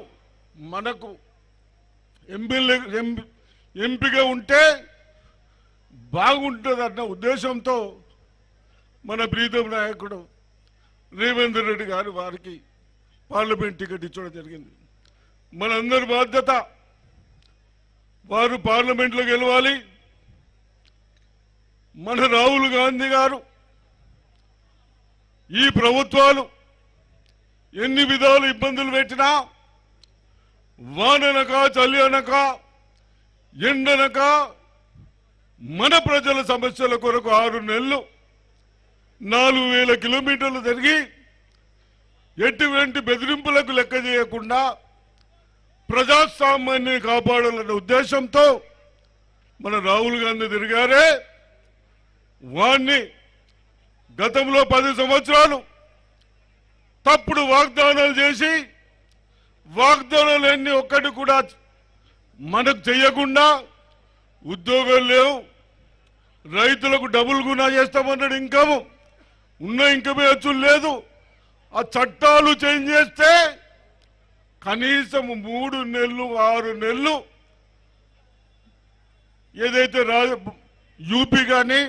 మనకు ఎంపీగా ఉంటే బాగుంటుందన్న ఉద్దేశంతో మన ప్రీతం నాయకుడు రేవంత్ రెడ్డి గారు వారికి పార్లమెంట్ టికెట్ ఇచ్చడం జరిగింది. మనందరి బాధ్యత వారు పార్లమెంట్లో గెలవాలి. మన రాహుల్ గాంధీ గారు ఈ ప్రభుత్వాలు ఎన్ని విధాలు ఇబ్బందులు పెట్టినా వాననక చలి అనక ఎండనక మన ప్రజల సమస్యల కొరకు 6 నెలలు 4000 కిలోమీటర్లు తిరిగి ఎటువంటి బెదిరింపులకు లెక్క చేయకుండా ప్రజాస్వామ్యాన్ని కాపాడాలన్న ఉద్దేశంతో మన రాహుల్ గాంధీ తిరిగారే. వాణ్ణి గతంలో 10 సంవత్సరాలు తప్పుడు వాగ్దానాలు చేసి వాగ్దానాలన్నీ ఒక్కటి కూడా మనకు చెయ్యకుండా ఉద్యోగాలు లేవు, రైతులకు డబుల్ గునా చేస్తామన్నాడు, ఇన్కమ్ ఉన్న ఇన్కమ్ హెచ్చులు లేదు. ఆ చట్టాలు చేంజ్ చేస్తే కనీసం 3 నెలలు 6 నెలలు ఏదైతే యూపీ కానీ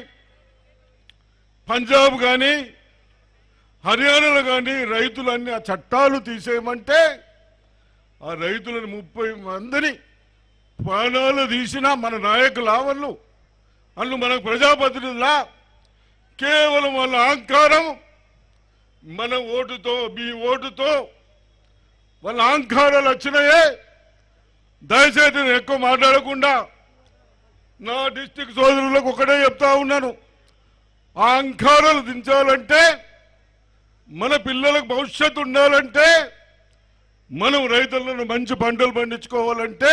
పంజాబ్ కానీ హర్యానాలో కానీ రైతులన్నీ ఆ చట్టాలు తీసేయమంటే ఆ రైతులను 30 మందిని ప్రాణాలు తీసిన మన నాయకులు వాళ్ళు అన్ను మనకు ప్రజాప్రతినిధులా కేవలం వాళ్ళ అహంకారం, మన ఓటుతో మీ ఓటుతో వాళ్ళ అహంకారాలు వచ్చినాయే. దయచేసి నేను ఎక్కువ మాట్లాడకుండా నా డిస్టిక్ సోదరులకు ఒకటే చెప్తా ఉన్నాను, ఆ అహంకారాలు దించాలంటే, మన పిల్లలకు భవిష్యత్తు ఉండాలంటే, మనం రైతులను మంచి పంటలు పండించుకోవాలంటే,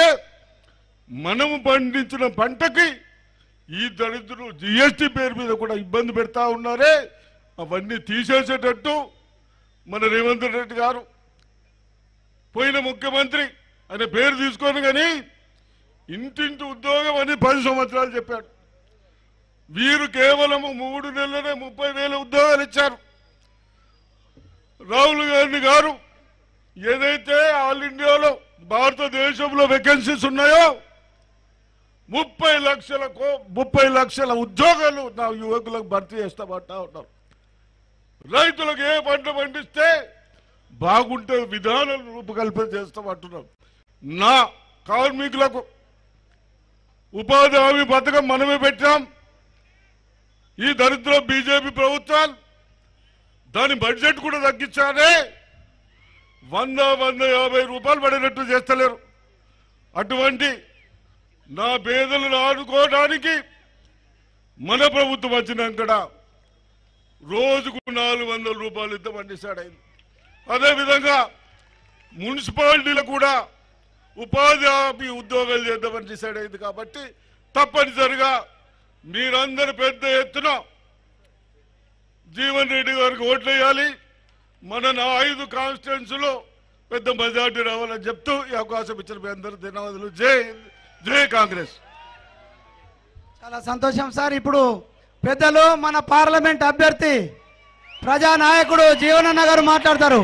మనము పండించిన పంటకి ఈ దళితులు జిఎస్టీ పేరు మీద కూడా ఇబ్బంది పెడతా ఉన్నారే, అవన్నీ తీసేసేటట్టు మన రేవంత్ రెడ్డి గారు పోయిన ముఖ్యమంత్రి ఆయన పేరు తీసుకొని కానీ ఇంటింటి ఉద్యోగం అని 10 సంవత్సరాలు చెప్పాడు. వీరు కేవలం 3 నెలలనే 30,000 ఉద్యోగాలు ఇచ్చారు. రాహుల్ గాంధీ గారు ఏదైతే ఆల్ ఇండియాలో భారతదేశంలో వేకెన్సీస్ ఉన్నాయో 30 లక్షల ఉద్యోగాలు నా యువకులకు భర్తీ చేస్తామంటా ఉన్నారు. రైతులకు ఏ పంట పండిస్తే బాగుంటే విధానాలను రూపకల్పన చేస్తామంటున్నారు. నా కార్మికులకు ఉపాధి హామీ పథకం మనమే పెట్టాం. ఈ దరిద్ర బీజేపీ ప్రభుత్వాలు దాని బడ్జెట్ కూడా తగ్గించానే 150 రూపాయలు పడినట్టు చేస్తలేరు. అటువంటి నా పేదలను ఆదుకోవడానికి మన ప్రభుత్వం వచ్చినాక రోజుకు 400 రూపాయలు ఇద్దామని డిసైడ్ అయింది. అదేవిధంగా మున్సిపాలిటీలు కూడా ఉపాధి హామీ ఉద్యోగాలు చేద్దామని డిసైడ్ అయింది. కాబట్టి తప్పనిసరిగా మీరందరూ పెద్ద ఎత్తున జీవన్ రెడ్డి గారికి ఓట్లు వేయాలి. మన 5 కాన్స్టిట్యున్సీలో పెద్ద మెజార్టీ రావాలని చెప్తూ ఈ అవకాశం ఇచ్చిన మీ అందరూ ధన్యవాదాలు. జై కాంగ్రెస్. చాలా సంతోషం సార్. ఇప్పుడు పెద్దలు మన పార్లమెంట్ అభ్యర్థి ప్రజానాయకుడు జీవనన్న గారు మాట్లాడతారు.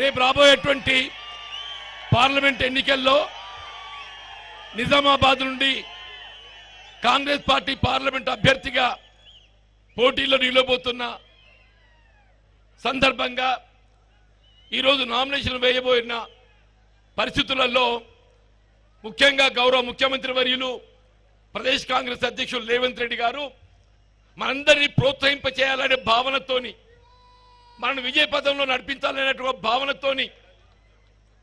రేపు రాబోయేటువంటి పార్లమెంట్ ఎన్నికల్లో నిజామాబాద్ నుండి కాంగ్రెస్ పార్టీ పార్లమెంట్ అభ్యర్థిగా పోటీలో నిలబోతున్న సందర్భంగా ఈరోజు నామినేషన్ వేయబోయిన పరిస్థితులలో ముఖ్యంగా గౌరవ ముఖ్యమంత్రి వర్యులు ప్రదేశ్ కాంగ్రెస్ అధ్యక్షులు రేవంత్ రెడ్డి గారు మనందరినీ ప్రోత్సహింపచేయాలనే భావనతోని, మనను విజయపథంలో నడిపించాలనేటువంటి భావనతోని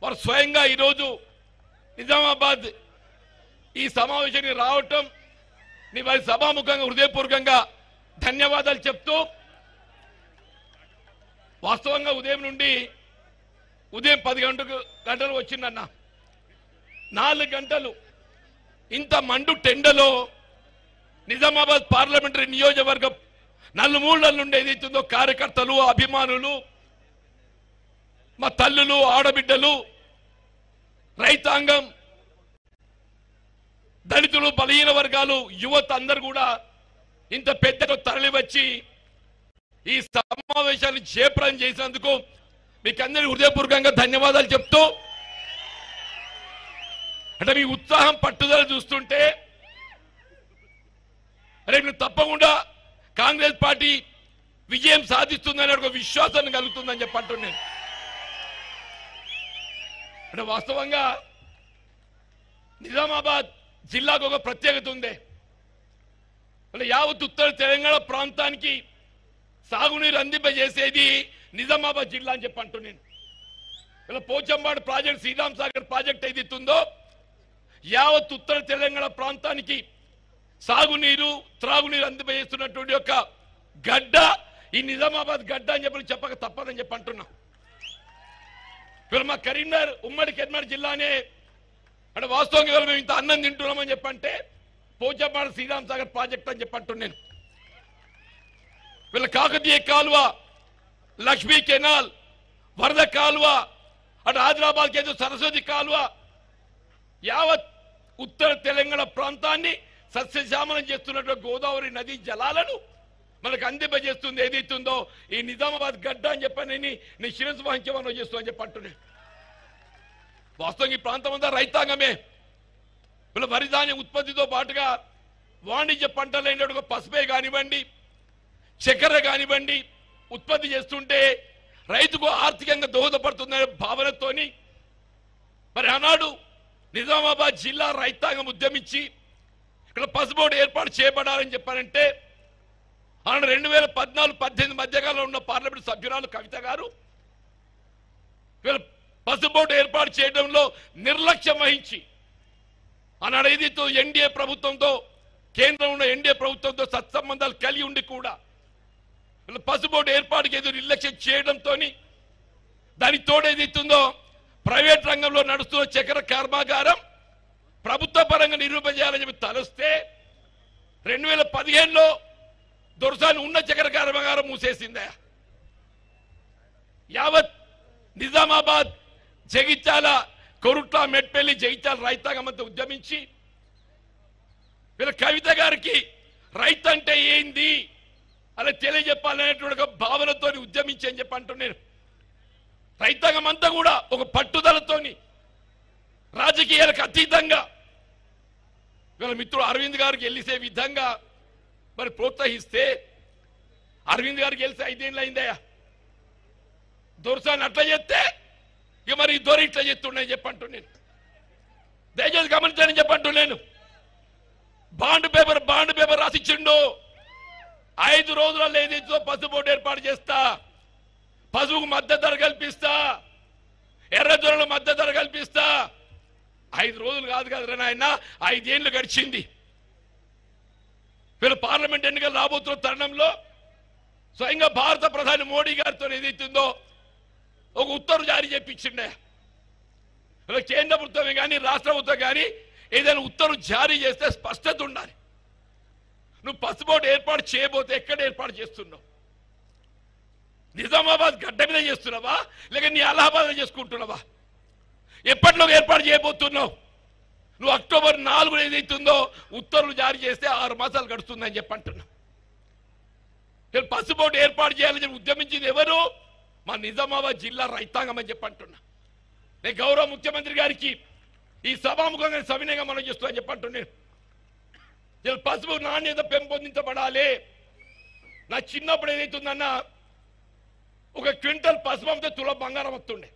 వారు స్వయంగా ఈరోజు నిజామాబాద్ ఈ సమావేశానికి రావటం మీ వారి సభాముఖంగా హృదయపూర్వకంగా ధన్యవాదాలు చెప్తూ, వాస్తవంగా ఉదయం 10 గంటలు వచ్చిందన్న 4 గంటలు ఇంత మండు టెండలో నిజామాబాద్ పార్లమెంటరీ నియోజకవర్గం నలుమూలల నుండి ఏదైతుందో కార్యకర్తలు, అభిమానులు, మా తల్లులు, ఆడబిడ్డలు, రైతాంగం, దళితులు, బలహీన వర్గాలు, యువత అందరూ కూడా ఇంత పెద్దగా తరలి వచ్చి ఈ సమావేశాన్ని జయప్రదం చేసినందుకు మీకు అందరికీ హృదయపూర్వకంగా ధన్యవాదాలు చెప్తూ, అంటే మీ ఉత్సాహం పట్టుదల చూస్తుంటే రేపు తప్పకుండా కాంగ్రెస్ పార్టీ విజయం సాధిస్తుందనే ఒక విశ్వాసాన్ని కలుగుతుందని చెప్పంటున్నాను. అంటే వాస్తవంగా నిజామాబాద్ జిల్లాకు ఒక ప్రత్యేకత ఉంది. అంటే యావత్ ఉత్తర తెలంగాణ ప్రాంతానికి సాగునీరు అందింపజేసేది నిజామాబాద్ జిల్లా అని చెప్పంటున్నాను. ఇలా పోచంపాడు ప్రాజెక్ట్, శ్రీరామ్ సాగర్ ప్రాజెక్ట్ ఏదైతుందో యావత్ ఉత్తర తెలంగాణ ప్రాంతానికి సాగునీరు, త్రాగునీరు అందింపజేస్తున్నటువంటి యొక్క గడ్డ ఈ నిజామాబాద్ గడ్డ అని చెప్పక తప్పదని చెప్పి అంటున్నాం. మా కరీంనగర్ ఉమ్మడి కరీంనగర్ జిల్లానే అంటే వాస్తవంగా మేము ఇంత అన్నం తింటున్నామని చెప్పంటే పోచంపాడు శ్రీరామ్ సాగర్ ప్రాజెక్ట్ అని చెప్పంటున్నాను. వీళ్ళ కాకతీయ కాలువ లక్ష్మీ కెనాల్, వరద కాలువ, అటు ఆదిలాబాద్కి ఏదో సరస్వతి కాలువ, యావత్ ఉత్తర తెలంగాణ ప్రాంతాన్ని సస్యశ్యామలం చేస్తున్నటువంటి గోదావరి నదీ జలాలను మనకు అందింపజేస్తుంది ఏదైతుందో ఈ నిజామాబాద్ గడ్డ అని చెప్పని నీ శిరస్సు వహించమని చేస్తూ అని చెప్పి అంటున్నాను. వాస్తవంగా ఈ ప్రాంతం అంతా రైతాంగమే. వీళ్ళ వరి ధాన్యం ఉత్పత్తితో పాటుగా వాణిజ్య పంటలైన పసుపే కానివ్వండి, చక్కెర కానివ్వండి ఉత్పత్తి చేస్తుంటే రైతుకు ఆర్థికంగా దోహదపడుతుందనే భావనతోని మరి ఆనాడు నిజామాబాద్ జిల్లా రైతాంగం ఉద్యమించి ఇక్కడ పసుబోర్డు ఏర్పాటు చేయబడాలని చెప్పారంటే ఆనాడు 2014-18 మధ్యకాలంలో ఉన్న పార్లమెంట్ సభ్యురాలు కవిత గారు పసుబోర్డు ఏర్పాటు చేయడంలో నిర్లక్ష్యం వహించి ఆనాడు ఏదైతే ఎన్డీఏ ప్రభుత్వంతో కేంద్రంలో ఉన్న ఎన్డీఏ ప్రభుత్వంతో సత్సంబంధాలు కలిగి ఉండి కూడా పసుబోర్డు ఏర్పాటుకి ఏదో నిర్లక్ష్యం చేయడంతో దానికి తోడు ఏదైతుందో ప్రైవేట్ రంగంలో నడుస్తున్న చక్కెర కర్మాగారం ప్రభుత్వ పరంగా నిరూపించాలని చెప్పి తలస్తే 2015లో దొరసాని ఉన్న చక్కెర కర్మాగారం మూసేసిందా. యావత్ నిజామాబాద్, జగిత్యాల, కొరుట్ల, మెట్పల్లి, జగిత్యాల రైతాంగం అంతా ఉద్యమించి వీళ్ళ కవిత గారికి రైతు అంటే ఏంది అలా తెలియజెప్పాలనేటువంటి ఒక భావనతో ఉద్యమించి అని చెప్పి అంటున్నాను. రైతాంగం అంతా కూడా ఒక పట్టుదలతోని రాజకీయాలకు అతీతంగా వీళ్ళ మిత్రుడు అరవింద్ గారికి గెలిసే విధంగా మరి ప్రోత్సహిస్తే అరవింద్ గారికి గెలిస్తే 5 ఏళ్ళు అయిందయ్యా. దొరసాన్ని అట్లా చేస్తే ఇక మరి దొర ఇట్లా చేస్తున్నాయని చెప్పంటున్నాను. దయచేసి గమనించాలని చెప్పంటున్నాను. Bond paper రాసిచ్చిండు. 5 రోజులలో ఏదైతే పసుబోర్డు ఏర్పాటు చేస్తా, పసుపుకు మద్దతు ధర కల్పిస్తా, ఎర్రజొన్నలు మద్దతు ధర కల్పిస్తా. 5 రోజులు కాదు కదరా నాయన, 5 ఏళ్ళు గడిచింది. వీళ్ళు పార్లమెంట్ ఎన్నికలు రాబోతున్న తరుణంలో స్వయంగా భారత ప్రధాని మోడీ గారితో ఏదైతుందో ఒక ఉత్తర్వు జారీ చేయించిండే. కేంద్ర ప్రభుత్వమే కానీ రాష్ట్ర ప్రభుత్వం కానీ ఏదైనా ఉత్తర్వు జారీ చేస్తే స్పష్టత ఉండాలి. నువ్వు పసుబోర్డు ఏర్పాటు చేయబోతే ఎక్కడ ఏర్పాటు చేస్తున్నావు? నిజామాబాద్ గడ్డ మీద చేస్తున్నావా లేక నీ అలహాబాద్ చేసుకుంటున్నావా? ఎప్పటిలో ఏర్పాటు చేయబోతున్నావు? నువ్వు అక్టోబర్ 4 ఏదైతుందో ఉత్తర్వులు జారీ చేస్తే 6 మాసాలు గడుస్తుందని చెప్పి అంటున్నావు. పసుబోర్డు ఏర్పాటు చేయాలని చెప్పి ఉద్యమించింది ఎవరు? మా నిజామాబాద్ జిల్లా రైతాంగం అని చెప్పి అంటున్నా. నేను గౌరవ ముఖ్యమంత్రి గారికి ఈ సభాముఖంగా సవినయంగా మనం చేస్తామని చెప్పి అంటున్నాను. పసుపు నాణ్యత పెంపొందించబడాలి. నా చిన్నప్పుడు ఏదైతుందన్నా ఒక క్వింటల్ పసుపు అమ్మితే తులం బంగారం వస్తుండే.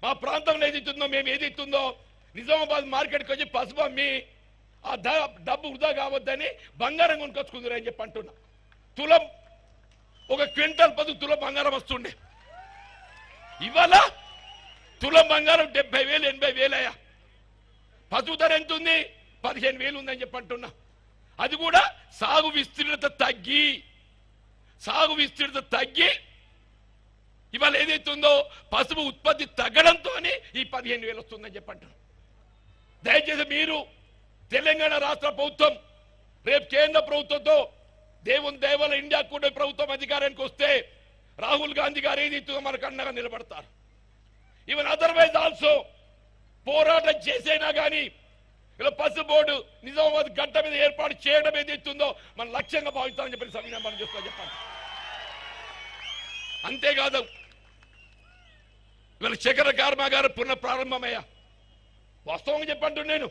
మా ప్రాంతంలో ఏదైతుందో మేము ఏదైతుందో నిజామాబాద్ మార్కెట్కి వచ్చి పసుపు అమ్మి ఆ డబ్బు వృధా కావద్దని బంగారం కొనుకొచ్చుకుందరు అని చెప్పి అంటున్నా. తులం ఒక క్వింటల్ పసుపు తులం బంగారం వస్తుండే. ఇవాళ తులం బంగారం 70,000 80,000 అయ్యా. పసుపు ధర ఎంత ఉంది? 15,000 ఉందని చెప్పి అంటున్నా. అది కూడా సాగు విస్తీర్ణత తగ్గి ఇవాళ ఏదైతుందో పసుపు ఉత్పత్తి తగ్గడంతో ఈ 15,000 వస్తుందని చెప్పంటారు. దయచేసి మీరు తెలంగాణ రాష్ట్ర ప్రభుత్వం రేపు కేంద్ర ప్రభుత్వంతో దేవుని దేవాల ఇండియా కూడా ప్రభుత్వం అధికారానికి వస్తే రాహుల్ గాంధీ గారు ఏదైతుందో మనకు అండగా నిలబడతారు. ఈవెన్ అదర్వైజ్ ఆల్సో పోరాటం చేసేనా కానీ ఇలా పసుబోర్డు నిజామాబాద్ గడ్డ మీద ఏర్పాటు చేయడం ఏదైతుందో మన లక్ష్యంగా భావిస్తామని చెప్పి సమయం మనం చూస్తా చెప్పండి. అంతేకాదు ఇవాళ చక్కెర కర్మాగారం పునః ప్రారంభమయ్యా. వాస్తవంగా చెప్పంటు నేను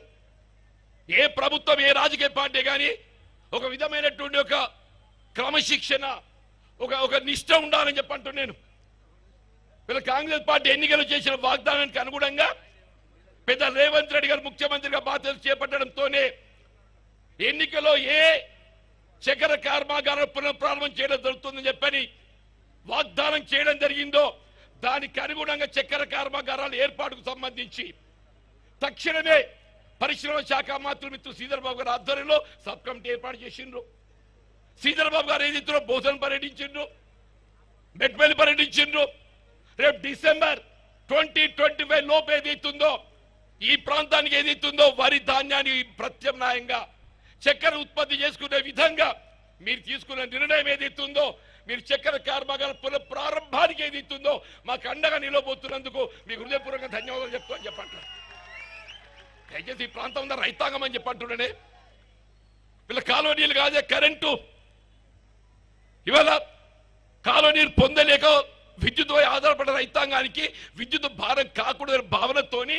ఏ ప్రభుత్వం ఏ రాజకీయ పార్టీ కానీ ఒక విధమైనటువంటి ఒక క్రమశిక్షణ ఒక నిష్ఠ ఉండాలని చెప్పంటు నేను. వీళ్ళ కాంగ్రెస్ పార్టీ ఎన్నికలు చేసిన వాగ్దానానికి అనుగుణంగా పెద్ద రేవంత్ రెడ్డి గారు ముఖ్యమంత్రిగా బాధ్యతలు చేపట్టడంతోనే ఎన్నికలో ఏ చక్కెర కర్మాగారం పునః ప్రారంభం చేయడం జరుగుతుందని చెప్పని వాగ్దానం చేయడం జరిగిందో దానికి అనుగుణంగా చక్కెర కర్మాగారాల ఏర్పాటుకు సంబంధించి తక్షణమే పరిశ్రమ శాఖ మంత్రి మిత్రులు శ్రీధర్ బాబు గారి ఆధ్వర్యంలో సబ్ కమిటీ ఏర్పాటు చేసిండ్రు. శ్రీధర్ బాబు గారు ఏదైతే భోజనం పర్యటించిండ్రు, మెట్పల్లి పర్యటించిండ్రు. రేపు డిసెంబర్ 2025 లోపు ఏదైతుందో ఈ ప్రాంతానికి ఏదైతుందో వరి ధాన్యాన్ని ప్రత్యామ్నాయంగా చక్కెర ఉత్పత్తి చేసుకునే విధంగా మీరు తీసుకున్న నిర్ణయం ఏదైతుందో మీరు చక్కెర కర్మాగార పునః ప్రారంభానికి ఏది ఇస్తుందో మాకు అండగా నిలబోతున్నందుకు మీకు హృదయపూర్వకంగా ధన్యవాదాలు చెప్తామని చెప్పంటారు. దయచేసి ఈ ప్రాంతం ఉందా రైతాంగం అని చెప్పంటున్నానే. వీళ్ళ కాలువ నీళ్ళు కాదే కరెంటు, ఇవాళ కాలువ నీరు పొందలేక విద్యుత్ ఆధారపడిన రైతాంగానికి విద్యుత్ భారం కాకూడదని భావనతోని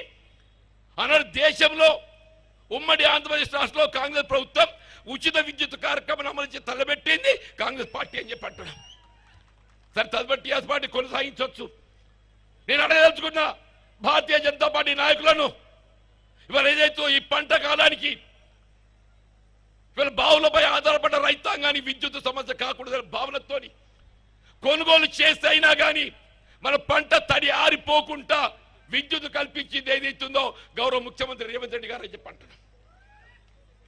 ఆనాడు దేశంలో ఉమ్మడి ఆంధ్రప్రదేశ్ రాష్ట్రంలో కాంగ్రెస్ ప్రభుత్వం ఉచిత విద్యుత్ కార్యక్రమం అమలు చేసి తలబెట్టింది కాంగ్రెస్ పార్టీ అని చెప్పి అంటున్నాం. సరే తదుపరి టీఆర్ఎస్ పార్టీ కొనసాగించవచ్చు. నేను అడగదలుచుకున్న భారతీయ జనతా పార్టీ నాయకులను ఇవాళ ఏదైతే ఈ పంట కాలానికి ఇవాళ బావులపై ఆధారపడ్డ రైతాంగానికి విద్యుత్ సమస్య కాకూడదని భావనతో కొనుగోలు చేస్తే అయినా కానీ మన పంట తడి ఆరిపోకుండా విద్యుత్ కల్పించింది ఏదైతుందో గౌరవ ముఖ్యమంత్రి రేవంత్ రెడ్డి గారు చెప్పంటున్నా.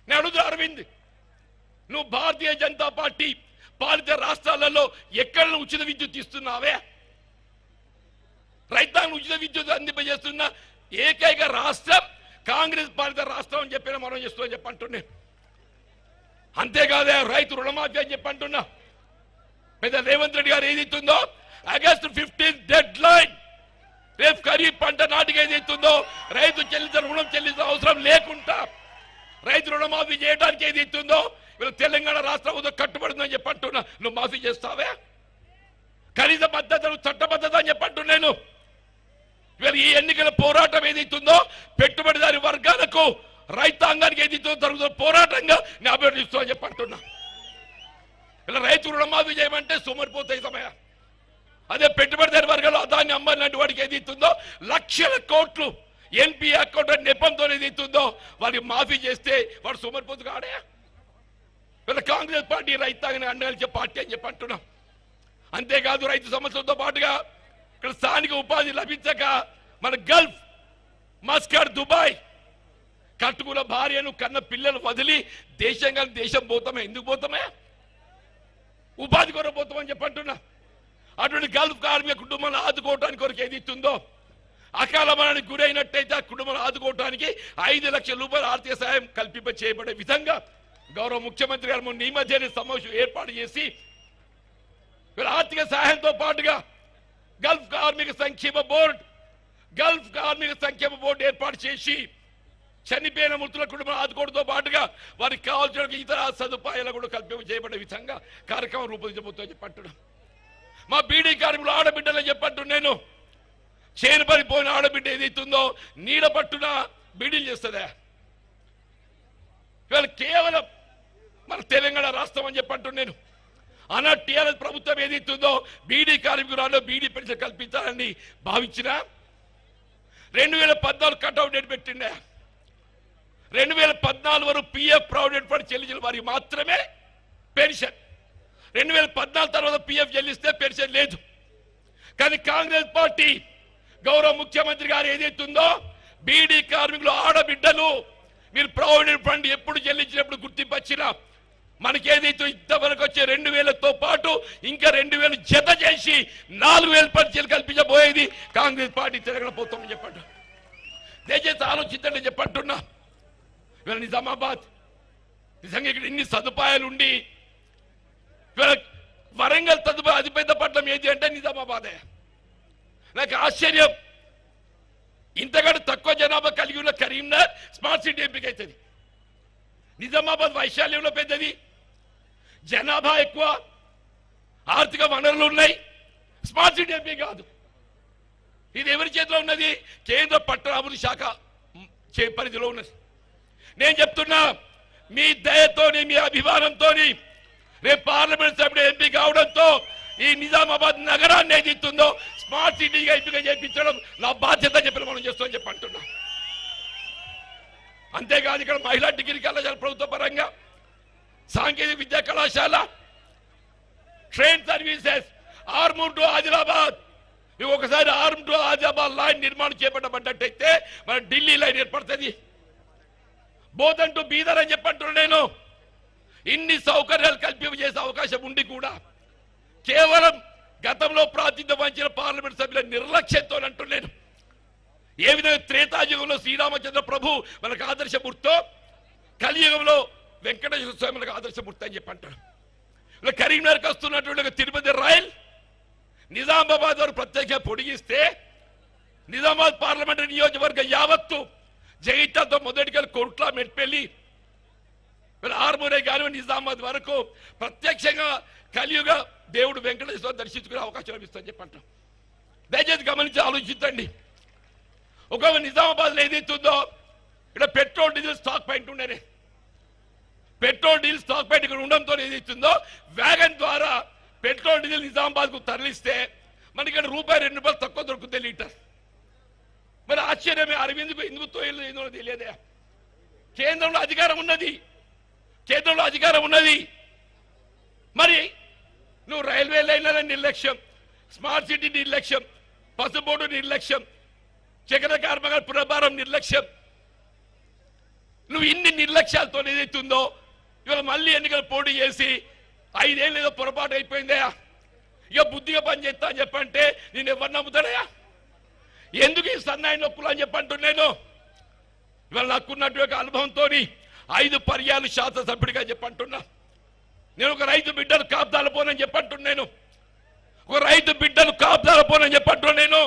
నేను అడుగుతున్నా అరవింద్, నువ్వు భారతీయ జనతా పార్టీ పాలిత రాష్ట్రాలలో ఎక్కడ ఉచిత విద్యుత్ ఇస్తున్నావే? రైతాంగం ఉచిత విద్యుత్ అందింపజేస్తున్న ఏకైక రాష్ట్రం కాంగ్రెస్ పాలిత రాష్ట్రం అని చెప్పిన మనం చేస్తున్నాం చెప్పంటున్నా. అంతేకాదే రైతు రుణమాఫీ అని చెప్పంటున్నా. పెద్ద రేవంత్ రెడ్డి గారు ఏదైతుందో ఆగస్టు 15 డెడ్ లైన్, రేపు ఖరీఫ్ పంట నాటికి ఏదైతుందో రైతు చెల్లించిన రుణం చెల్లించిన అవసరం లేకుండా రైతు రుణమాఫీ చేయడానికి ఏదైతుందో వీళ్ళు తెలంగాణ రాష్ట్రం కట్టుబడుతుందని చెప్పంటున్నా. నువ్వు మాఫీ చేస్తావే? కనీస మద్దతు చట్టబద్ధత అని చెప్పంటున్నాను. వీళ్ళు ఈ ఎన్నికల పోరాటం ఏదైతుందో పెట్టుబడిదారి వర్గాలకు రైతాంగానికి ఏదైతుందో జరుగుతున్న పోరాటంగా నేను అభివర్ణిస్తామని చెప్పంటున్నా. ఇలా రైతు రుణమాఫీ చేయమంటే సోమరిపోతాయి సమయ. అదే పెట్టుబడిదారి వర్గాలు అదాన్ని అమ్మాయి లాంటి వాడికి ఏది ఇస్తుందో లక్షల కోట్లు ఎన్పి అకౌంట్ నెపంతో ఏది ఇస్తుందో వారికి మాఫీ చేస్తే వాడు సోమరిపోతు కాడే. వీళ్ళ కాంగ్రెస్ పార్టీ రైతాంగాన్ని అండగలిచే పార్టీ అని చెప్పి అంటున్నాం. అంతేకాదు రైతు సమస్యలతో పాటుగా ఇక్కడ స్థానిక ఉపాధి లభించక మన గల్ఫ్, మస్కట్, దుబాయ్ కట్టుకున్న భార్యను కన్న పిల్లలు వదిలి దేశం పోతామే. ఎందుకు పోతామే? ఉపాధి కొరకు పోతామని చెప్పంటున్నా. అటువంటి గల్ఫ్ కార్మిక కుటుంబాలను ఆదుకోవడానికి కొరకు ఏది ఇస్తుందో అకాల మరణానికి గురైనట్టయితే ఆ కుటుంబాలను ఆదుకోవడానికి 5 లక్షల రూపాయల ఆర్థిక సాయం కల్పింప చేయబడే విధంగా గౌరవ ముఖ్యమంత్రి గారు ఈ మధ్యనే సమావేశం ఏర్పాటు చేసి ఆర్థిక సహాయంతో పాటుగా గల్ఫ్ కార్మిక సంక్షేమ బోర్డు ఏర్పాటు చేసి చనిపోయిన మృతుల కుటుంబం ఆదుకోవడంతో పాటుగా వారికి కావాల్సిన ఇతర సదుపాయాలు కూడా కల్పింప చేయబడే విధంగా కార్యక్రమం రూపొందించబోతుందని చెప్పంటున్నాం. మా బీడీ కార్మికులు ఆడబిడ్డలని చెప్పట్టు నేను చేరుపడిపోయిన ఆడబిడ్డ ఏదైతుందో నీడ పట్టున బీడీలు చేస్తుందా? ఇవాళ కేవలం మన తెలంగాణ రాష్ట్రం అని చెప్పంటు నేను అన్న టీఆర్ఎస్ ప్రభుత్వం ఏదైతుందో బీడీ కార్మికురాల్లో బీడీ పెన్షన్ కల్పించాలని భావించిన 2014 కట్అవుట్ డేట్ పెట్టిండే. 2014 వరకు పిఎఫ్ ప్రావిడెంట్ ఫండ్ చెల్లించిన వారికి మాత్రమే పెన్షన్. 2014 తర్వాత పిఎఫ్ చెల్లిస్తే పెన్షన్ లేదు. కానీ కాంగ్రెస్ పార్టీ గౌరవ ముఖ్యమంత్రి గారు ఏదైతుందో బీడీ కార్మికులు ఆడబిడ్డలు మీరు ప్రావిడెంట్ ఫండ్ ఎప్పుడు చెల్లించినప్పుడు గుర్తింపు వచ్చినా మనకేదైతే ఇంతవరకు వచ్చే 2000తో పాటు ఇంకా 2000 జత చేసి 4000 పెన్షన్ కల్పించబోయేది కాంగ్రెస్ పార్టీ తిరగకపోతామని చెప్పండి. దయచేసి ఆలోచించండి చెప్పంటున్నా. ఇవాళ నిజామాబాద్ నిజంగా ఇక్కడ ఇన్ని సదుపాయాలు ఉండి వరంగల్ తదుపరి అతిపెద్ద పట్టణం ఏది అంటే నిజామాబాదే. నాకు ఆశ్చర్యం, ఇంతకంటే తక్కువ జనాభా కలిగి ఉన్న కరీంనగర్ స్మార్ట్ సిటీ ఎంపిక అవుతుంది. నిజామాబాద్ వైశాల్యంలో పెద్దది, జనాభా ఎక్కువ, ఆర్థిక వనరులు ఉన్నాయి, స్మార్ట్ సిటీ ఎంపిక కాదు. ఇది ఎవరి చేతిలో ఉన్నది? కేంద్ర పట్టణాభివృద్ధి శాఖ పరిధిలో ఉన్నది. నేను చెప్తున్నా, మీ దయతోని మీ అభిమానంతోని రేపు పార్లమెంట్ సభ్యుడు ఎంపీ కావడంతో ఈ నిజామాబాద్ నగరాన్ని ఏదిస్తుందో స్మార్ట్ సిటీగా ఎంపిక చేయించడం నా బాధ్యత చెప్పి మనం చేస్తామని చెప్పి అంటున్నా. అంతేకాదు ఇక్కడ మహిళా డిగ్రీ కళాశాల ప్రభుత్వ పరంగా, సాంకేతిక విద్యా కళాశాల, train services, Armoor to Adilabad. ఒకసారి ఆర్మూర్ టు ఆదిలాబాద్ లైన్ నిర్మాణం చేపట్టబడ్డట్టయితే మన ఢిల్లీ లైన్ ఏర్పడుతుంది. బోధన్ టు బీదర్ అని చెప్పంటున్నా. నేను ఇన్ని సౌకర్యాలు కల్పింపజేసే అవకాశం ఉండి కూడా కేవలం గతంలో ప్రాతినిధ్యం వహించిన పార్లమెంట్ సభ్యుల నిర్లక్ష్యంతో అంటున్నాను. ఏ విధంగా త్రేతాయుగంలో శ్రీరామచంద్ర ప్రభు మనకు ఆదర్శమూర్తో కలియుగంలో వెంకటేశ్వర స్వామి మనకు ఆదర్శమూర్తి అని చెప్పి అంటారు. కరీంనగర్కి వస్తున్నటువంటి తిరుపతి రాయల్ నిజామాబాద్ వారు ప్రత్యేకంగా పొడిగిస్తే నిజామాబాద్ పార్లమెంటరీ నియోజకవర్గం యావత్తు జగిత్యాలతో మొదటికెళ్ళి కొట్ల మెట్పెల్లి ఆర్మూరే కానీ నిజామాబాద్ వరకు ప్రత్యక్షంగా కలియుగ దేవుడు వెంకటేశ్వర దర్శించుకునే అవకాశం లభిస్తుందని చెప్పంటాం. దయచేసి గమనించి ఆలోచించండి. ఒకవేళ నిజామాబాద్లో ఏదైతుందో ఇక్కడ పెట్రోల్ డీజిల్ స్టాక్ పాయింట్ ఉండేనే, పెట్రోల్ డీజిల్ స్టాక్ పాయింట్ ఇక్కడ ఉండడంతో ఏదైతుందో వ్యాగన్ ద్వారా పెట్రోల్ డీజిల్ నిజామాబాద్కు తరలిస్తే మనకి ఇక్కడ ₹2 తక్కువ దొరుకుతుంది లీటర్. మరి ఆశ్చర్యమే, అరవింద్కు ఎందుకు ఏందో తెలియదే. కేంద్రంలో అధికారం ఉన్నది, కేంద్రంలో అధికారం ఉన్నది. మరి నువ్వు రైల్వే లైన్ల నిర్లక్ష్యం, స్మార్ట్ సిటీ నిర్లక్ష్యం, పసుబోర్డు నిర్లక్ష్యం, చక్కెర కర్మాగార పునర్భారం నిర్లక్ష్యం, నువ్వు ఇన్ని నిర్లక్ష్యాలతో ఏదైతుందో ఇవాళ మళ్ళీ ఎన్నికలు పోటీ చేసి 5 ఏళ్ళు ఏదో పొరపాటు అయిపోయిందయా, ఇక బుద్ధిగా పని చేస్తా అని చెప్పంటే నేను ఎవరు నమ్ముతాడయా? ఎందుకు ఈ సన్నాయి నొప్పులు అని చెప్పంటున్నాను. ఇవాళ నాకున్నటువంటి అనుభవంతో 5 పర్యాలు శాసనసభ్యుడిగా చెప్పంటున్నా. నేను ఒక రైతు బిడ్డలు కాపుదాల పోనని చెప్పంటున్నాను, ఒక రైతు బిడ్డలు కాపుదాల పోనని చెప్పంటున్నాను,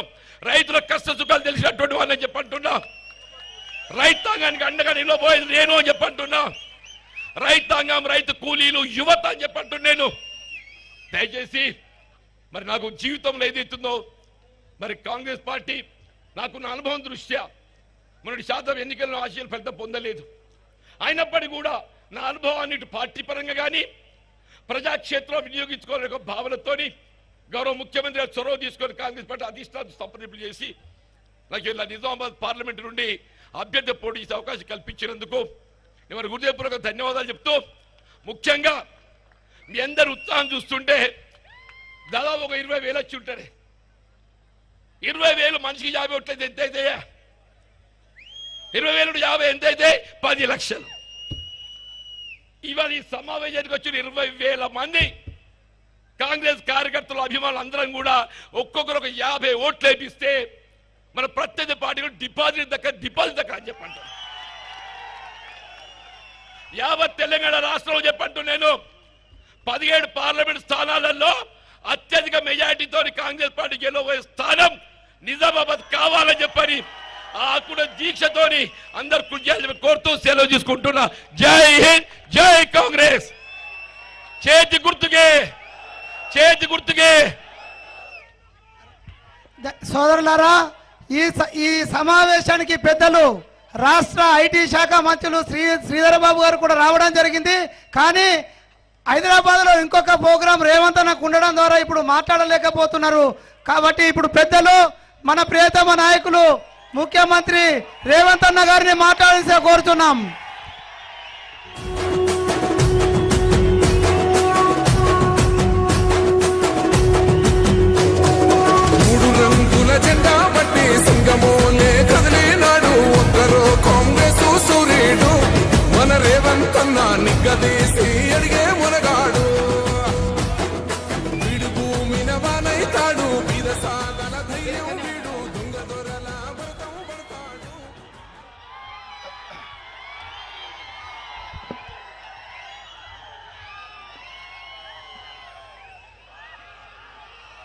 రైతుల కష్ట సుఖాలు తెలిసినటువంటి వాళ్ళని చెప్పంటున్నా, రైతాంగానికి అండగా నిలబోయేది నేను అని చెప్పంటున్నా, రైతాంగం రైతు కూలీలు యువత అని చెప్పంటున్నాను. దయచేసి మరి నాకు జీవితంలో ఏదైతుందో మరి కాంగ్రెస్ పార్టీ నాకున్న అనుభవం దృష్ట్యా మొన్నటి శాతం ఎన్నికల్లో ఆశయాలు ఫలితం పొందలేదు. అయినప్పటికీ కూడా నా అనుభవాన్ని ఇటు పార్టీ పరంగా కానీ ప్రజాక్షేత్రం వినియోగించుకోవాలనే ఒక భావనతోని గౌరవ ముఖ్యమంత్రి గారు చొరవ తీసుకొని కాంగ్రెస్ పార్టీ అధిష్టానం సంప్రదింపులు చేసి నాకు ఇలా నిజామాబాద్ పార్లమెంట్ నుండి అభ్యర్థి పోటీ చేసే అవకాశం కల్పించినందుకు నేను హృదయపూర్వక ధన్యవాదాలు చెప్తూ, ముఖ్యంగా మీ అందరు ఉత్సాహం చూస్తుంటే దాదాపు ఒక 20,000 వచ్చి ఉంటారు. 20,000 మనిషికి 50 ఓట్లయితే ఎంతైతే? 20,000 50 ఎంతైతే? 10 లక్షలు. ఇవాళ ఈ సమావేశానికి వచ్చిన 20,000 మంది కాంగ్రెస్ కార్యకర్తలు అభిమానులు అందరం కూడా ఒక్కొక్కరు ఒక 50 ఓట్లు వేపిస్తే మన ప్రత్యర్థి పార్టీలో డిపాజిట్ దక్క అని చెప్పంటారు. యావత్ తెలంగాణ రాష్ట్రంలో చెప్పంటున్నాను 17 పార్లమెంట్ స్థానాలలో అత్యధిక మెజార్టీతో కాంగ్రెస్ పార్టీ గెలవబోయే స్థానం నిజామాబాద్ కావాలని చెప్పని ఆ కూడా దీక్షతోని అందరు కృషి చేయాలని కోరుతూ సెలవు తీసుకుంటున్నా. జై హింద్, జై కాంగ్రెస్. చేతి గుర్తుకే, చేతి గుర్తుకే. సోదరులారా, ఈ సమావేశానికి పెద్దలు రాష్ట్ర ఐటీ శాఖ మంత్రులు శ్రీధర్ బాబు గారు కూడా రావడం జరిగింది. కానీ హైదరాబాద్లో ఇంకొక ప్రోగ్రాం రేవంత్ అన్నకు ఉండడం ద్వారా ఇప్పుడు మాట్లాడలేకపోతున్నారు. కాబట్టి ఇప్పుడు పెద్దలు మన ప్రియతమ నాయకులు ముఖ్యమంత్రి రేవంత్ అన్న గారిని మాట్లాడాల్సి కోరుతున్నాం. మూడు రంగుల జెండా బట్టి సింగమోలే కదిలినాడు ఒక్కరో కాంగ్రెస్ సూర్యుడు మన రేవంత్ అన్న నిగ్గదీసి అడిగే మునగాడు. వీడు భూమిన వానైతాడు, బీద సాగల ధైర్యం వీడు, దొంగ దొరల వ్రతం పడతాడు.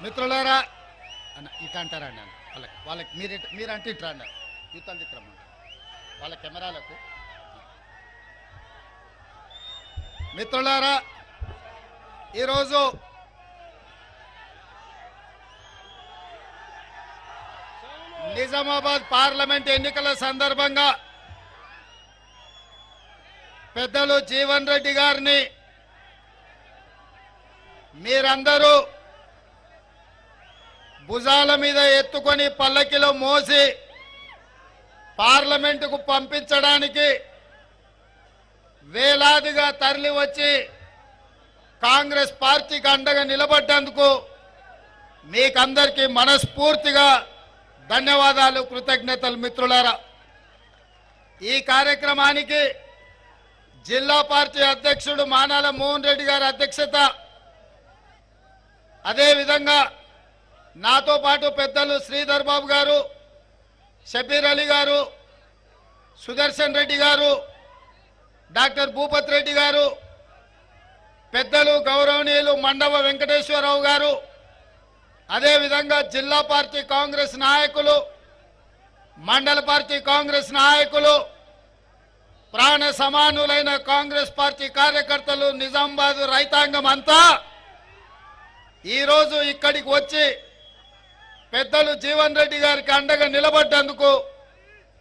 మిత్రులారా అన్న ఇట్లా అంటారా అన్న వాళ్ళకి మీరు అంటే ఇట్లా అన్నారు యుద్ధాలు తిట్టరమ్మ వాళ్ళ కెమెరాలకు. మిత్రులారా, ఈరోజు నిజామాబాద్ పార్లమెంట్ ఎన్నికల సందర్భంగా పెద్దలు జీవన్ రెడ్డి గారిని మీరందరూ భుజాల మీద ఎత్తుకొని పల్లకిలో మోసి పార్లమెంటుకు పంపించడానికి వేలాదిగా తరలి వచ్చి కాంగ్రెస్ పార్టీకి అండగా నిలబడ్డందుకు మీకందరికీ మనస్ఫూర్తిగా ధన్యవాదాలు, కృతజ్ఞతలు. మిత్రులారా, ఈ కార్యక్రమానికి జిల్లా పార్టీ అధ్యక్షుడు మానాల మోహన్ రెడ్డి గారి అధ్యక్షత, అదేవిధంగా నాతో పాటు పెద్దలు శ్రీధర్ బాబు గారు, షబీర్ అలీ గారు, సుదర్శన్ రెడ్డి గారు, డాక్టర్ భూపత్ రెడ్డి గారు, పెద్దలు గౌరవనీయులు మండవ వెంకటేశ్వరరావు గారు, అదేవిధంగా జిల్లా పార్టీ కాంగ్రెస్ నాయకులు, మండల పార్టీ కాంగ్రెస్ నాయకులు, ప్రాణ సమానులైన కాంగ్రెస్ పార్టీ కార్యకర్తలు, నిజామాబాద్ రైతాంగం అంతా ఈరోజు ఇక్కడికి వచ్చి పెద్దలు జీవన్ రెడ్డి గారికి అండగా నిలబడ్డందుకు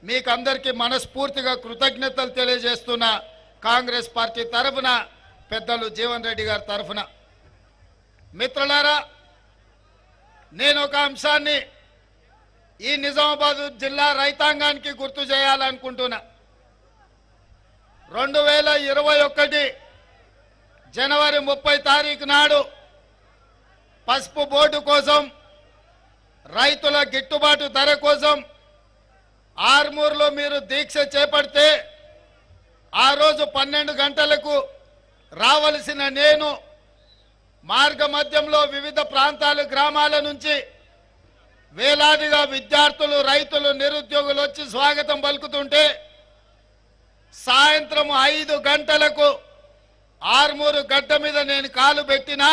మీకు అందరికీ మనస్ఫూర్తిగా కృతజ్ఞతలు తెలియజేస్తున్న కాంగ్రెస్ పార్టీ తరఫున, పెద్దలు జీవన్ రెడ్డి గారి తరఫున. మిత్రులారా, నేను ఒక అంశాన్ని ఈ నిజామాబాద్ జిల్లా రైతాంగానికి గుర్తు చేయాలనుకుంటున్నా. 2021 జనవరి 30 తారీఖు నాడు పసుపు బోర్డు కోసం, రైతుల గిట్టుబాటు ధర కోసం ఆర్మూర్లో మీరు దీక్ష చేపడితే ఆ రోజు 12 గంటలకు రావలసిన నేను మార్గ మధ్యంలో వివిధ ప్రాంతాలు, గ్రామాల నుంచి వేలాదిగా విద్యార్థులు, రైతులు, నిరుద్యోగులు వచ్చి స్వాగతం పలుకుతుంటే సాయంత్రం 5 గంటలకు ఆర్మూరు గడ్డ మీద నేను కాలు పెట్టినా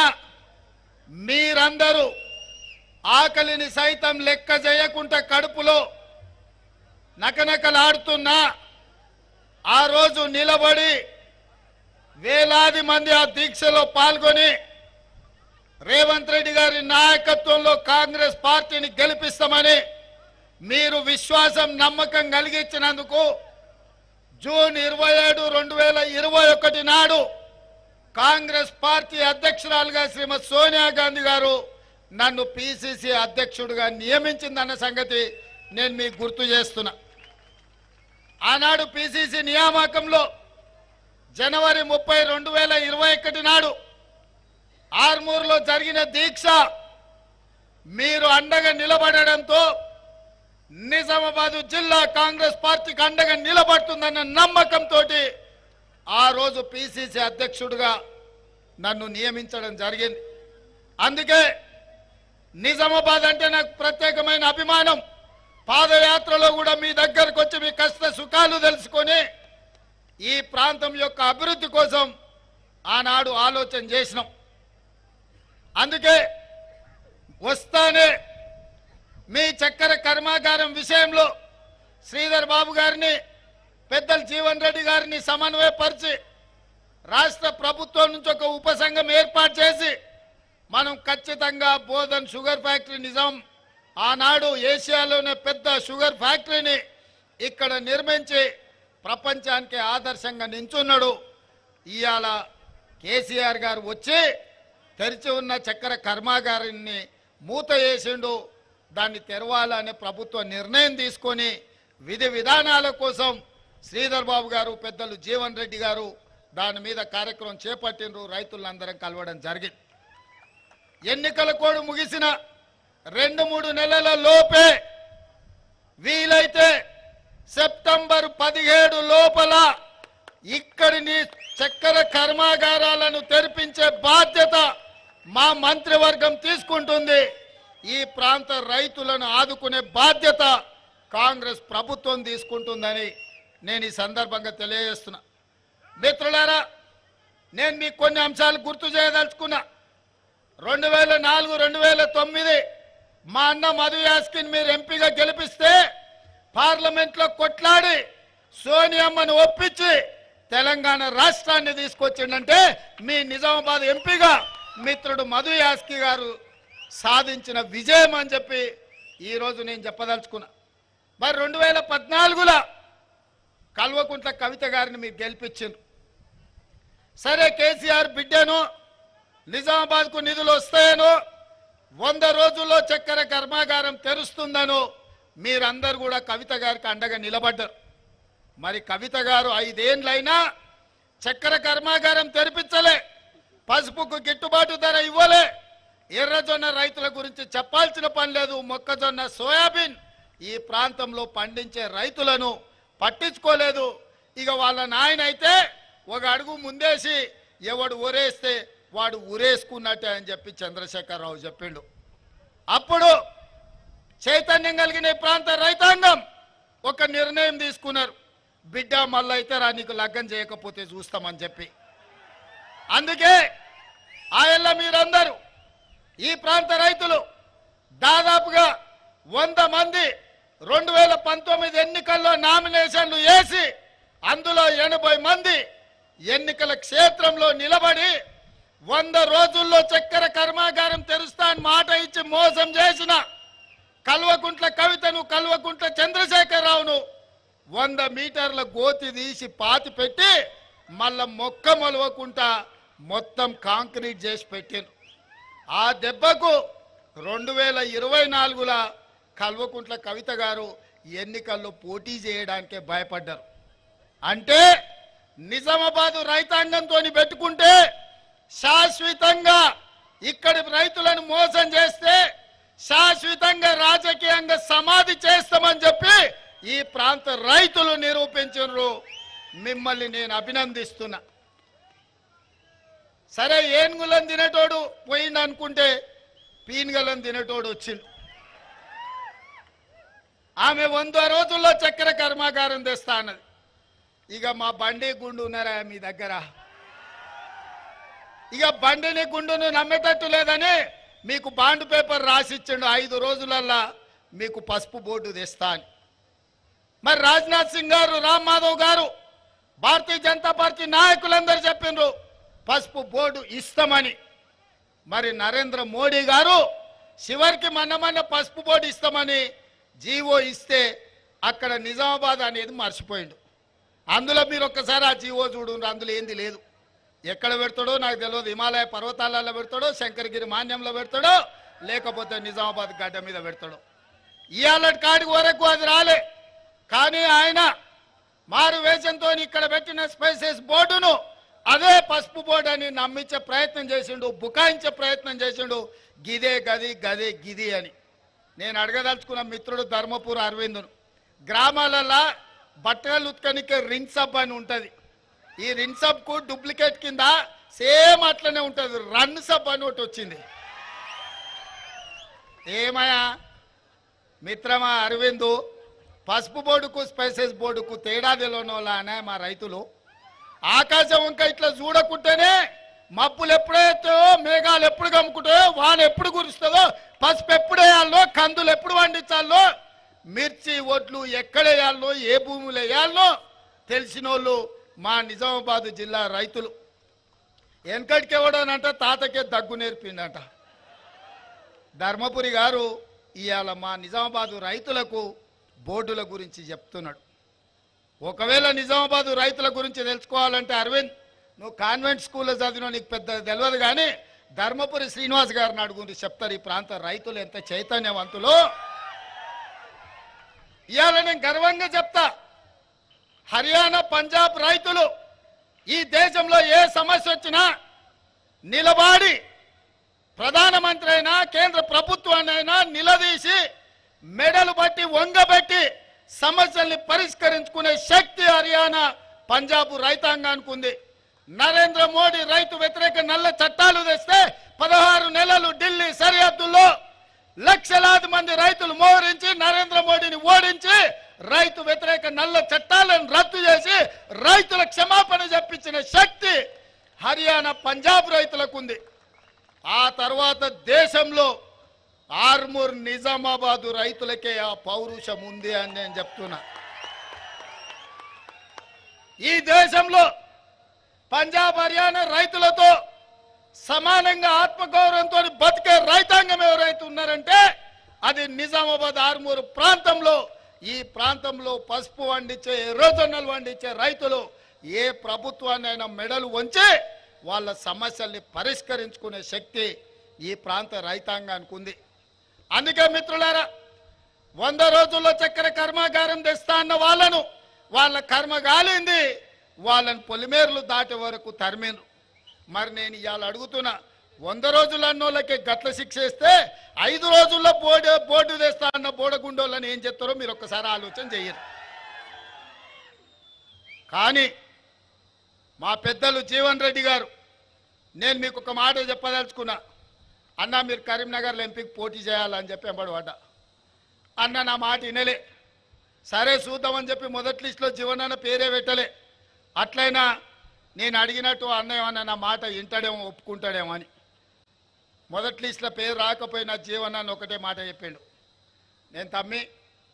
మీరందరూ ఆకలిని సైతం లెక్క చేయకుండా కడుపులో నకనకలాడుతున్నా ఆ రోజు నిలబడి వేలాది మంది ఆ దీక్షలో పాల్గొని రేవంత్ రెడ్డి గారి నాయకత్వంలో కాంగ్రెస్ పార్టీని గెలిపిస్తామని మీరు విశ్వాసం, నమ్మకం కలిగించినందుకు జూన్ 27, 2021 నాడు కాంగ్రెస్ పార్టీ అధ్యక్షురాలుగా శ్రీమతి సోనియా గాంధీ గారు నన్ను పిసిసి అధ్యక్షుడిగా నియమించిందన్న సంగతి నేను మీకు గుర్తు చేస్తున్నా. ఆనాడు పిసిసి నియామకంలో జనవరి 30, 2021 నాడు ఆర్మూర్లో జరిగిన దీక్ష మీరు అండగా నిలబడడంతో నిజామాబాద్ జిల్లా కాంగ్రెస్ పార్టీకి అండగా నిలబడుతుందన్న నమ్మకంతో ఆ రోజు పిసిసి అధ్యక్షుడిగా నన్ను నియమించడం జరిగింది. అందుకే నిజామాబాద్ అంటే నాకు ప్రత్యేకమైన అభిమానం. పాదయాత్రలో కూడా మీ దగ్గరకు వచ్చి మీ కష్ట సుఖాలు తెలుసుకొని ఈ ప్రాంతం యొక్క అభివృద్ధి కోసం ఆనాడు ఆలోచన చేసినాం. అందుకే వస్తానే మీ చక్కెర కర్మాగారం విషయంలో శ్రీధర్ బాబు గారిని, పెద్దలు జీవన్ రెడ్డి గారిని సమన్వయపరిచి రాష్ట్ర ప్రభుత్వం నుంచి ఒక ఉపసంఘం ఏర్పాటు చేసి మనం ఖచ్చితంగా బోధన్ షుగర్ ఫ్యాక్టరీ, నిజాం ఆనాడు ఏషియాలోనే పెద్ద షుగర్ ఫ్యాక్టరీని ఇక్కడ నిర్మించి ప్రపంచానికి ఆదర్శంగా నించున్నాడు. ఇవాళ కేసీఆర్ గారు వచ్చి తెరిచి ఉన్న చక్కెర కర్మాగారాన్ని మూత వేసిండు. దాన్ని తెరవాలనే ప్రభుత్వ నిర్ణయం తీసుకొని విధి విధానాల కోసం శ్రీధర్ బాబు గారు, పెద్దలు జీవన్ రెడ్డి గారు దాని మీద కార్యక్రమం చేపట్టిండ్రు. రైతులందరం కలవడం జరిగింది. ఎన్నికల కోడ్ ముగిసిన 2-3 నెలల లోపే వీలైతే సెప్టెంబర్ 17 లోపల ఇక్కడిని చక్కెర కర్మాగారాలను తెరిపించే బాధ్యత మా మంత్రివర్గం తీసుకుంటుంది. ఈ ప్రాంత రైతులను ఆదుకునే బాధ్యత కాంగ్రెస్ ప్రభుత్వం తీసుకుంటుందని నేను ఈ సందర్భంగా తెలియజేస్తున్నా. మిత్రులారా, నేను మీకు కొన్ని అంశాలు గుర్తు చేయదలుచుకున్నా. 2004, 2009 మా అన్న మధు యాస్కిన్ మీరు ఎంపీగా గెలిపిస్తే పార్లమెంట్లో కొట్లాడి సోనియమ్మను ఒప్పించి తెలంగాణ రాష్ట్రాన్ని తీసుకొచ్చిందంటే మీ నిజామాబాద్ ఎంపీగా మిత్రుడు మధు యాస్కి గారు సాధించిన విజయం అని చెప్పి ఈరోజు నేను చెప్పదలుచుకున్నా. మరి 2014లో కల్వకుంట్ల కవిత గారిని మీరు గెలిపించారు. సరే, కేసీఆర్ బిడ్డను, నిజామాబాద్కు నిధులు వస్తాయనో 100 రోజుల్లో చక్కెర కర్మాగారం తెరుస్తుందనో మీరందరూ కూడా కవిత గారికి అండగా నిలబడ్డారు. మరి కవిత గారు 5 ఏళ్ళైనా చక్కెర కర్మాగారం తెరిపించలే, పసుపుకు గిట్టుబాటు ధర ఇవ్వలే, ఎర్రజొన్న రైతుల గురించి చెప్పాల్సిన పని లేదు. మొక్కజొన్న, సోయాబీన్ ఈ ప్రాంతంలో పండించే రైతులను పట్టించుకోలేదు. ఇక వాళ్ళ నాయన అయితే ఒక అడుగు ముందేసి ఎవడు ఊరేస్తే వాడు ఊరేసుకున్నట్టే అని చెప్పి చంద్రశేఖరరావు చెప్పిండు. అప్పుడు చైతన్యం కలిగిన ఈ ప్రాంత రైతాంగం ఒక నిర్ణయం తీసుకున్నారు. బిడ్డ మళ్ళీ అయితే రా, నీకు లగ్గం చేయకపోతే చూస్తామని చెప్పి. అందుకే ఆయల్ల మీరందరూ ఈ ప్రాంత రైతులు దాదాపుగా 100 మంది 2019 ఎన్నికల్లో నామినేషన్లు వేసి అందులో 80 మంది ఎన్నికల క్షేత్రంలో నిలబడి 100 రోజుల్లో చక్కెర కర్మాగారం తెరుస్తాను మాట ఇచ్చి మోసం చేసిన కల్వకుంట్ల కవితను కల్వకుంట్ల చంద్రశేఖరరావును 100 మీటర్ల గోతి తీసి పాతి పెట్టి మళ్ళా మొక్క మొలవకుండా మొత్తం కాంక్రీట్ చేసి పెట్టారు. ఆ దెబ్బకు 2024లో కల్వకుంట్ల కవిత గారు ఎన్నికల్లో పోటీ చేయడానికే భయపడ్డారు. అంటే నిజామాబాద్ రైతాంగంతో పెట్టుకుంటే శాశ్వతంగా ఇక్కడి రైతులను మోసం చేస్తే శాశ్వతంగా రాజకీయంగా సమాధి చేస్తామని చెప్పి ఈ ప్రాంత రైతులు నిరూపించారు. మిమ్మల్ని నేను అభినందిస్తున్నా. సరే ఏనుగులను తినేటోడు పోయింది అనుకుంటే పీనుగలను తినేటోడు వచ్చిండు. ఆమె 100 రోజుల్లో చక్కెర కర్మాగారం తెస్తా అన్నది. ఇక మా బండి గుండు ఉన్నారా మీ దగ్గర? ఇక బండిని గుండును నమ్మేటట్టు లేదని మీకు బాండ్ పేపర్ రాసిచ్చిండు 5 రోజులల్లా మీకు పసుపు బోర్డు తెస్తా అని. మరి రాజ్నాథ్ సింగ్ గారు, రామ్ మాధవ్ గారు, భారతీయ జనతా పార్టీ నాయకులందరూ చెప్పిండ్రు పసుపు బోర్డు ఇస్తామని. మరి నరేంద్ర మోడీ గారు చివరికి మొన్న పసుపు బోర్డు ఇస్తామని జీవో ఇస్తే అక్కడ నిజామాబాద్ అనేది మర్చిపోయిండు. అందులో మీరు ఒక్కసారి ఆ జీవో చూడండి, అందులో ఏంది లేదు. ఎక్కడ పెడతాడో నాకు తెలియదు. హిమాలయ పర్వతాలలో పెడతాడో, శంకరగిరి మాన్యంలో పెడతాడో, లేకపోతే నిజామాబాద్ గడ్డ మీద పెడతాడో. ఇవాళ కాడికి వరకు అది రాలే. కానీ ఆయన మారు వేషంతో ఇక్కడ పెట్టిన స్పైసెస్ బోర్డును అదే పసుపు బోర్డు అని నమ్మించే ప్రయత్నం చేసిండు, బుకాయించే ప్రయత్నం చేసిండు. గిదే గది గదే గిది అని. నేను అడగదలుచుకున్న మిత్రుడు ధర్మపూర్ అరవిందును, గ్రామాలలో బట్టలు ఉత్కనికే రిన్ సబ్ అని ఉంటుంది. ఈ రిన్ సబ్కు డూప్లికేట్ కింద సేమ్ అట్లనే ఉంటుంది రన్ సబ్ అని ఒకటి వచ్చింది. ఏమయ్యా మిత్రమా అరవిందు, పసుపు బోర్డుకు స్పైసెస్ బోర్డుకు తేడా తెలియనోళ్ళనే మా రైతులు. ఆకాశం ఇంకా ఇట్లా చూడకుంటేనే మబ్బులు ఎప్పుడైతాయో, మేఘాలు ఎప్పుడు కమ్ముకుంటాయో, వాన ఎప్పుడు కురుస్తుందో, పసుపు ఎప్పుడు వేయాలో, కందులు ఎప్పుడు పండించాలో, మిర్చి ఒడ్లు ఎక్కడ వేయాలో, ఏ భూములు వేయాలో తెలిసిన వాళ్ళు మా నిజామాబాద్ జిల్లా రైతులు. వెనకటికి ఎవడనంట తాతకే దగ్గు నేర్పిండట. ధర్మపురి గారు ఇవాళ మా నిజామాబాద్ రైతులకు బోర్డుల గురించి చెప్తున్నాడు. ఒకవేళ నిజామాబాద్ రైతుల గురించి తెలుసుకోవాలంటే అరవింద్, నువ్వు కాన్వెంట్ స్కూల్లో చదివినా నీకు పెద్ద తెలియదు, కానీ ధర్మపురి శ్రీనివాస్ గారిని అడుగుంది చెప్తారు ఈ ప్రాంత రైతులు ఎంత చైతన్యవంతులు. ఇవాళ నేను గర్వంగా చెప్తా, హర్యానా పంజాబ్ రైతులు ఈ దేశంలో ఏ సమస్య వచ్చినా నిలబడి ప్రధానమంత్రి అయినా కేంద్ర ప్రభుత్వాన్నైనా నిలదీసి మెడలు బట్టి వంగబెట్టి సమస్యల్ని పరిష్కరించుకునే శక్తి హర్యానా పంజాబ్ రైతాంగానికి ఉంది. నరేంద్ర మోడీ రైతు వ్యతిరేక నల్ల చట్టాలు తెస్తే 16 నెలలు ఢిల్లీ సరిహద్దుల్లో లక్షలాది మంది రైతులు మోహరించి నరేంద్ర మోడీని ఓడించి రైతు వ్యతిరేక నల్ల చట్టాలను రద్దు చేసి రైతుల క్షమాపణ చెప్పించిన శక్తి హర్యానా పంజాబ్ రైతులకు ఉంది. ఆ తర్వాత దేశంలో ఆర్మూర్ నిజామాబాద్ రైతులకే ఆ పౌరుషం ఉంది అని నేను చెప్తున్నా. ఈ దేశంలో పంజాబ్ హర్యానా రైతులతో సమానంగా ఆత్మగౌరవంతో బతికే రైతాంగం ఎవరైతే ఉన్నారంటే అది నిజామాబాద్ ఆర్మూర్ ప్రాంతంలో. ఈ ప్రాంతంలో పసుపు వండించే, ఎర్రజొన్నలు వండించే రైతులు ఏ ప్రభుత్వాన్నైనా మెడలు వంచి వాళ్ళ సమస్యల్ని పరిష్కరించుకునే శక్తి ఈ ప్రాంత రైతాంగానికి ఉంది. అందుకే మిత్రులారా, 100 రోజుల్లో చక్కెర కర్మాగారం తెస్తా అన్న వాళ్ళను వాళ్ళ కర్మ గాలింది, వాళ్ళని పొలిమేర్లు దాటే వరకు తరిమేను. మరి నేను ఇవాళ అడుగుతున్నా, 100 రోజులు అన్నోళ్ళకి గట్ల శిక్ష ఇస్తే 5 రోజుల్లో బోర్డు తెస్తా అన్న బోడగుండోళ్ళని ఏం చెప్తారో మీరు ఒక్కసారి ఆలోచన చెయ్యరు. కానీ మా పెద్దలు జీవన్ రెడ్డి గారు, నేను మీకు ఒక మాట చెప్పదలుచుకున్నా. అన్న మీరు కరీంనగర్లో ఎంపీకి పోటీ చేయాలని చెప్పి ఎంబడబడ్డా. అన్న నా మాట వినలే. సరే చూద్దామని చెప్పి మొదటి లిస్టులో జీవన్ అన్న పేరే పెట్టలే. అట్లయినా నేను అడిగినట్టు అన్న ఏమన్నా నా మాట వింటాడేమో, ఒప్పుకుంటాడేమో అని. మొదటి లిస్టులో పేరు రాకపోయినా జీవనాన్ని ఒకటే మాట చెప్పిండు, నేను తమ్మి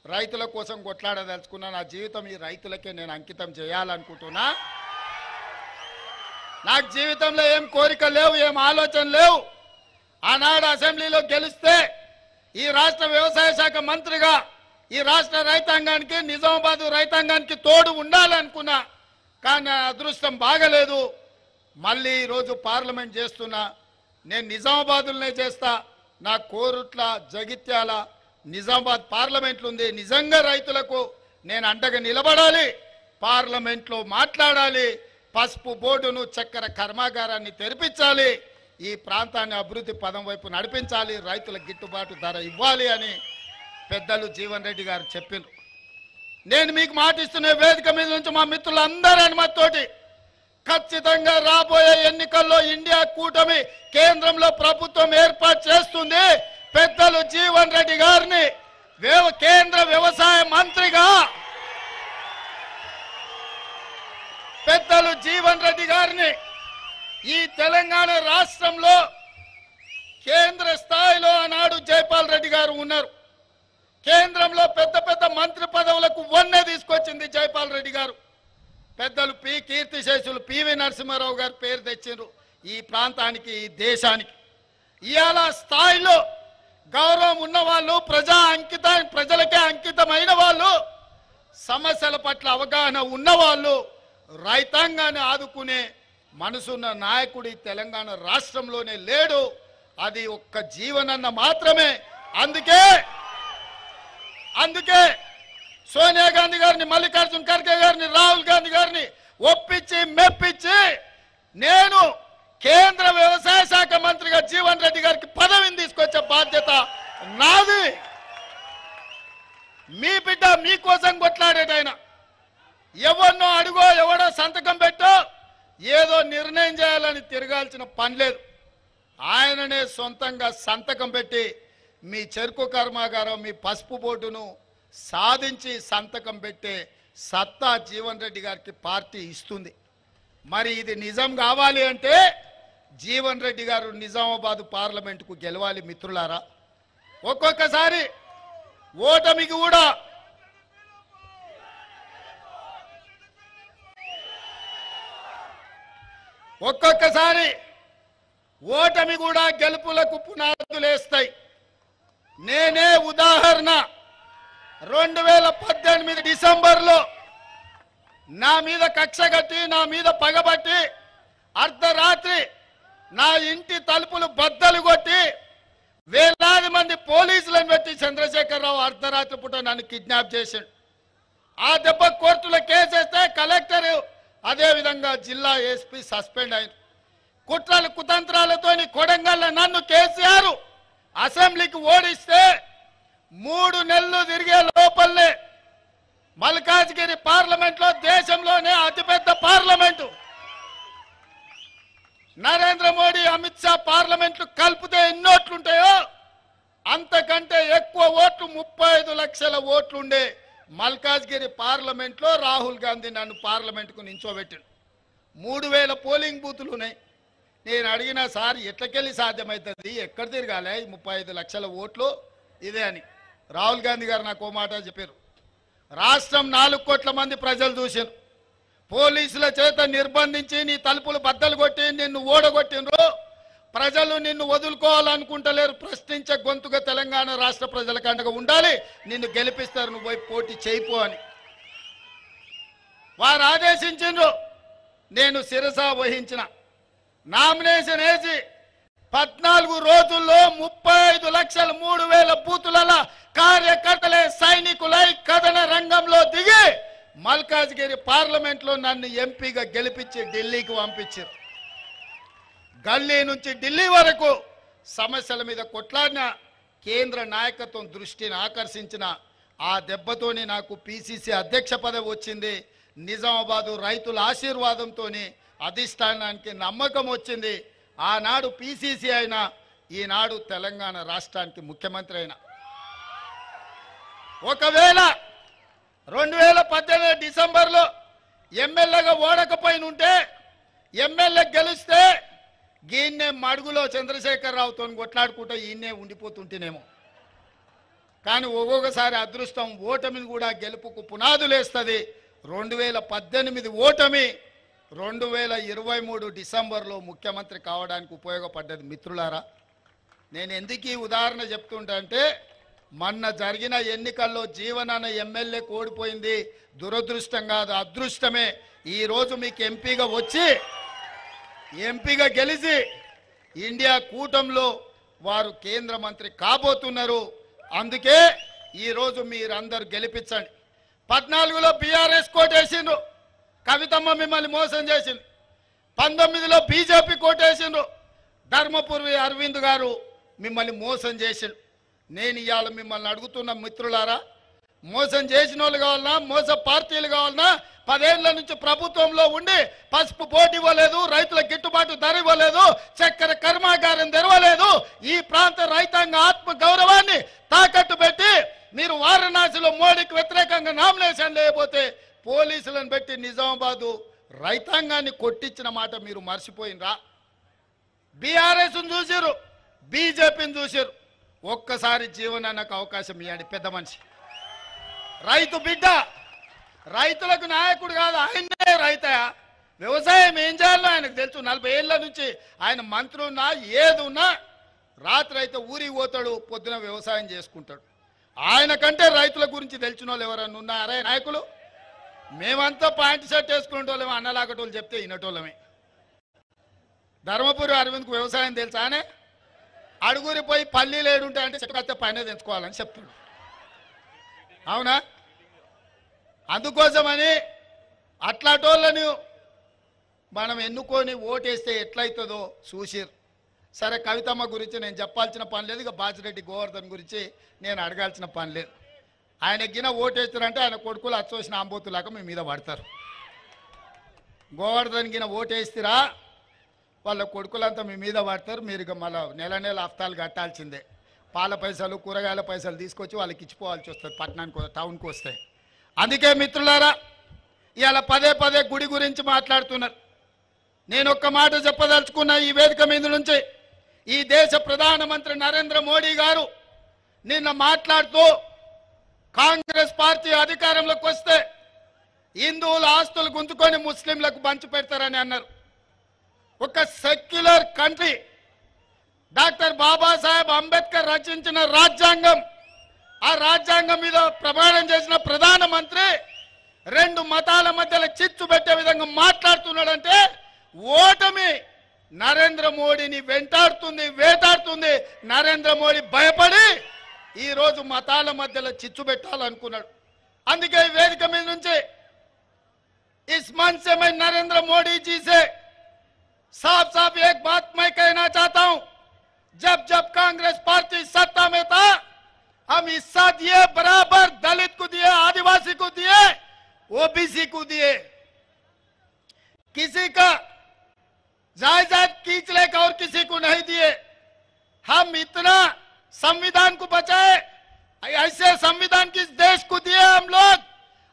రైతుల కోసం కొట్లాడదలుచుకున్నా, నా జీవితం ఈ రైతులకే నేను అంకితం చేయాలనుకుంటున్నా, నాకు జీవితంలో ఏం కోరిక లేవు, ఏం ఆలోచన లేవు. ఆనాడు అసెంబ్లీలో గెలిస్తే ఈ రాష్ట్ర వ్యవసాయ శాఖ మంత్రిగా ఈ రాష్ట్ర రైతాంగానికి, నిజామాబాద్ రైతాంగానికి తోడు ఉండాలనుకున్నా, కానీ నా అదృష్టం బాగలేదు. మళ్ళీ ఈరోజు పార్లమెంట్ చేస్తున్నా. నేను నిజామాబాద్లోనే చేస్తా. నా కోరుట్ల, జగిత్యాల, నిజామాబాద్ పార్లమెంట్లు ఉంది. నిజంగా రైతులకు నేను అండగా నిలబడాలి, పార్లమెంట్లో మాట్లాడాలి, పసుపు బోర్డును, చక్కెర కర్మాగారాన్ని తెరిపించాలి, ఈ ప్రాంతాన్ని అభివృద్ధి పదం వైపు నడిపించాలి, రైతులకు గిట్టుబాటు ధర ఇవ్వాలి అని పెద్దలు జీవన్ రెడ్డి గారు చెప్పిండ్రు. నేను మీకు మాటిస్తున్న వేదిక మీద నుంచి మా మిత్రులందరి అనుమతితోటి ఖచ్చితంగా రాబోయే ఎన్నికల్లో ఇండియా కూటమి కేంద్రంలో ప్రభుత్వం ఏర్పాటు చేస్తుంది. పెద్దలు జీవన్ రెడ్డి గారిని కేంద్ర వ్యవసాయ మంత్రిగా, పెద్దలు జీవన్ రెడ్డి గారిని ఈ తెలంగాణ రాష్ట్రంలో కేంద్ర స్థాయిలో ఆనాడు జైపాల్ రెడ్డి గారు ఉన్నారు. కేంద్రంలో పెద్ద పెద్ద మంత్రి పదవులకు వన్నె తీసుకొచ్చింది జైపాల్ రెడ్డి గారు. పెద్దలు కీర్తిశేషులు పివి నరసింహారావు గారు పేరు తెచ్చిండ్రు ఈ ప్రాంతానికి, ఈ దేశానికి. ఇవాళ స్థాయిలో గౌరవం ఉన్న వాళ్ళు, ప్రజలకే అంకితమైన వాళ్ళు, సమస్యల పట్ల అవగాహన ఉన్నవాళ్ళు, రైతాంగాన్ని ఆదుకునే మనసున్న నాయకుడి తెలంగాణ రాష్ట్రంలోనే లేడు. అది ఒక్క జీవనన్న మాత్రమే. అందుకే సోనియా గాంధీ గారిని, మల్లికార్జున్ ఖర్గే గారిని, రాహుల్ గాంధీ గారిని ఒప్పించి మెప్పించి నేను కేంద్ర వ్యవసాయ శాఖ మంత్రిగా జీవన్ రెడ్డి గారికి పదవిని తీసుకొచ్చే బాధ్యత నాది. మీ బిడ్డ మీకోసం కొట్లాడేటైనా ఎవరినో అడుగో, ఎవడో సంతకం పెట్టో ఏదో నిర్ణయం చేయాలని తిరగాల్సిన పని లేదు. ఆయననే సొంతంగా సంతకం పెట్టి మీ చెరుకు కర్మాగారం, మీ పసుపు బోర్డును సాధించి సంతకం పెట్టే సత్తా జీవన్ రెడ్డి గారికి పార్టీ ఇస్తుంది. మరి ఇది నిజం కావాలి అంటే జీవన్ రెడ్డి గారు నిజామాబాద్ పార్లమెంటుకు గెలవాలి మిత్రులారా. ఒక్కొక్కసారి ఓటమికి కూడా గెలుపులకు పునాదులేస్తాయి. నేనే ఉదాహరణ. 2018 డిసెంబర్లో నా మీద కక్ష కట్టి, నా మీద పగబట్టి అర్ధరాత్రి నా ఇంటి తలుపులు బద్దలు కొట్టి వేలాది మంది పోలీసులను పెట్టి చంద్రశేఖరరావు అర్ధరాత్రి పూట నన్ను కిడ్నాప్ చేశాడు. ఆ దెబ్బ కోర్టులో కేసేస్తే కలెక్టర్, అదేవిధంగా జిల్లా ఎస్పీ సస్పెండ్ అయ్యారు. కుట్రలు కుతంత్రాలతోని కొడంగల్లో నన్ను కేసీఆర్ అసెంబ్లీకి ఓడిస్తే 3 నెలలు తిరిగే లోపలనే మల్కాజ్గిరి పార్లమెంట్లో, దేశంలోనే అతిపెద్ద పార్లమెంటు, నరేంద్ర మోడీ, అమిత్ షా పార్లమెంట్లు కలిపితే ఎన్ని ఓట్లుంటాయో అంతకంటే ఎక్కువ ఓట్లు, 35 లక్షల ఓట్లుండే మల్కాజ్గిరి పార్లమెంట్లో రాహుల్ గాంధీ నన్ను పార్లమెంటుకు నించోబెట్టాడు. 3000 పోలింగ్ బూతులు ఉన్నాయి. నేను అడిగిన, సార్ ఎట్లకెళ్ళి సాధ్యమవుతుంది, ఎక్కడ తిరగాలి 35 లక్షల ఓట్లు ఇదే అని. రాహుల్ గాంధీ గారు నాకు ఓ మాట చెప్పారు, రాష్ట్రం 4 కోట్ల మంది ప్రజలు చూశారు, పోలీసుల చేత నిర్బంధించి నీ తలుపులు బద్దలు కొట్టి నిన్ను ఓడగొట్టినరు, ప్రజలు నిన్ను వదులుకోవాలనుకుంటలేరు, ప్రశ్నించే గొంతుగా తెలంగాణ రాష్ట్ర ప్రజలకు అండగా ఉండాలి, నిన్ను గెలిపిస్తారు, నువ్వు పోయి పోటీ చేయిపో అని వారు ఆదేశించిండ్రు. నేను శిరస వహించిన, నామినేషన్ వేసి 14 రోజుల్లో 35,03,000 బూతుల కార్యకర్తలే సైనికులై కథన రంగంలో దిగి మల్కాజ్గిరి పార్లమెంట్లో నన్ను ఎంపీగా గెలిపించి ఢిల్లీకి పంపించారు. గల్లీ నుంచి ఢిల్లీ వరకు సమస్యల మీద కొట్లాడిన కేంద్ర నాయకత్వం దృష్టిని ఆకర్షించిన ఆ దెబ్బతోని నాకు పిసిసి అధ్యక్ష పదవి వచ్చింది. నిజామాబాదు రైతుల ఆశీర్వాదంతో అధిష్టానానికి నమ్మకం వచ్చింది. ఆనాడు పిసిసి అయినా, ఈనాడు తెలంగాణ రాష్ట్రానికి ముఖ్యమంత్రి అయినా. ఒకవేళ 2018 డిసెంబర్లో ఎమ్మెల్యేగా ఓడకపోయిన ఉంటే, ఎమ్మెల్యే గెలిస్తే గీన్నే మడుగులో చంద్రశేఖరరావుతో కొట్లాడుకుంటూ ఈయన్నే ఉండిపోతుంటేనేమో. కానీ ఒక్కొక్కసారి అదృష్టం ఓటమిని కూడా గెలుపుకు పునాదులేస్తుంది. 2018 ఓటమి 2023 డిసెంబర్లో ముఖ్యమంత్రి కావడానికి ఉపయోగపడ్డది. మిత్రులారా, నేను ఎందుకు ఈ ఉదాహరణ చెప్తుంటా అంటే, మొన్న జరిగిన ఎన్నికల్లో జీవనాన్న ఎమ్మెల్యే ఓడిపోయింది దురదృష్టం కాదు, అదృష్టమే. ఈరోజు మీకు ఎంపీగా వచ్చి ఎంపీగా గెలిచి ఇండియా కూటమిలో వారు కేంద్ర మంత్రి కాబోతున్నారు. అందుకే ఈరోజు మీరందరూ గెలిపించండి. 14లో బీఆర్ఎస్ కోటేసిండ్రు, కవితమ్మ మిమ్మల్ని మోసం చేసింది. 19లో బీజేపీ కోటేసిండ్రు, ధర్మపురి అరవింద్ గారు మిమ్మల్ని మోసం చేసిండు. నేను ఇవాళ మిమ్మల్ని అడుగుతున్న మిత్రులారా, మోసం చేసిన వాళ్ళు కావాలన్నా, మోస పార్టీలు కావాలన్నా, 10 ఏళ్ల నుంచి ప్రభుత్వంలో ఉండి పసుపు బోర్డు ఇవ్వలేదు, రైతుల గిట్టుబాటు ధర ఇవ్వలేదు, చక్కెర కర్మాగారం తెరవలేదు, ఈ ప్రాంత రైతాంగ ఆత్మ గౌరవాన్ని తాకట్టు పెట్టి మీరు వారణాసిలో మోడీకి వ్యతిరేకంగా నామినేషన్ లేకపోతే పోలీసులను పెట్టి నిజామాబాదు రైతాంగాన్ని కొట్టించిన మాట మీరు మర్చిపోయినరా? బీఆర్ఎస్ను చూసిరు, బీజేపీని చూసిరు. ఒక్కసారి జీవనానికి అవకాశం ఇవ్వండి. పెద్ద మనిషి, రైతు బిడ్డ, రైతులకు నాయకుడు కాదు, ఆయనే రైతయా. వ్యవసాయం ఏం చేయాలో ఆయనకు తెలుసు. 40 ఏళ్ల నుంచి ఆయన మంత్రి ఉన్నా ఏదున్నా రాత్రి అయితే ఊరికి పోతాడు, పొద్దున వ్యవసాయం చేసుకుంటాడు. ఆయన కంటే రైతుల గురించి తెలిసిన వాళ్ళు ఎవరన్నా ఉన్నారే నాయకులు? మేమంతా పాయింట్ షర్ట్ వేసుకునే వాళ్ళమే, అన్నలాగటోళ్ళు చెప్తే వినటోళ్ళమే. ధర్మపురి అరవింద్కు వ్యవసాయం తెలుసానే? అడుగురి పోయి పల్లీలు ఏడుంటాయంటే చెట్టు కత్తే పైన తెంచుకోవాలని చెప్తాడు. అవునా? అందుకోసమని అట్లాటోళ్ళని మనం ఎన్నుకొని ఓటేస్తే ఎట్లయితుందో చూసిరు. సరే, కవితమ్మ గురించి నేను చెప్పాల్సిన పని లేదు, ఇక బాజిరెడ్డి గోవర్ధన్ గురించి నేను అడగాల్సిన పని లేదు. ఆయన గిన ఓటేస్తారంటే ఆయన కొడుకులు అచ్చోసిన ఆంబోతులాగా మీ మీద పడతారు. గోవర్ధన్ గిన ఓటేస్తారా వాళ్ళ కొడుకులంతా మీ మీద పడతారు. మీరు ఇక మళ్ళీ నెల నెల హఫ్తాలు కట్టాల్సిందే. పాల పైసలు, కూరగాయల పైసలు తీసుకొచ్చి వాళ్ళకి ఇచ్చిపోవాల్సి వస్తుంది, పట్టణానికి టౌన్కి వస్తాయి. అందుకే మిత్రులారా, ఇవాళ పదే గుడి గురించి మాట్లాడుతున్నారు. నేను ఒక్క మాట చెప్పదలుచుకున్న ఈ వేదిక మీద నుంచి, ఈ దేశ ప్రధానమంత్రి నరేంద్ర మోడీ గారు నిన్న మాట్లాడుతూ కాంగ్రెస్ పార్టీ అధికారంలోకి వస్తే హిందువుల ఆస్తులు గుంజుకొని ముస్లింలకు పంచి పెడతారని అన్నారు. ఒక secular country, doctor Babasaheb Ambedkar రచించిన రాజ్యాంగం, ఆ రాజ్యాంగం మీద ప్రమాణం చేసిన ప్రధానమంత్రి 2 మతాల మధ్యలో చిచ్చు పెట్టే విధంగా మాట్లాడుతున్నాడంటే ఓటమి నరేంద్ర మోడీని వెంటాడుతుంది, వేటాడుతుంది. నరేంద్ర మోడీ భయపడి ఈరోజు మతాల మధ్యలో చిచ్చు పెట్టాలనుకున్నాడు. అందుకే ఈ వేదిక మీద నుంచి इस मंच से मैं नरेंद्र मोदी जी से साफ साफ एक बात मैं कहना चाहता हूं, जब कांग्रेस पार्टी सत्ता में था हम हिस्सा दिए, बराबर दलित को दिए, आदिवासी को दिए, ओबीसी को दिए, किसी का जायदाद खींच लेकर और किसी को नहीं दिए। हम इतना संविधान को बचाए, ऐसे संविधान किस देश को दिए हम लोग।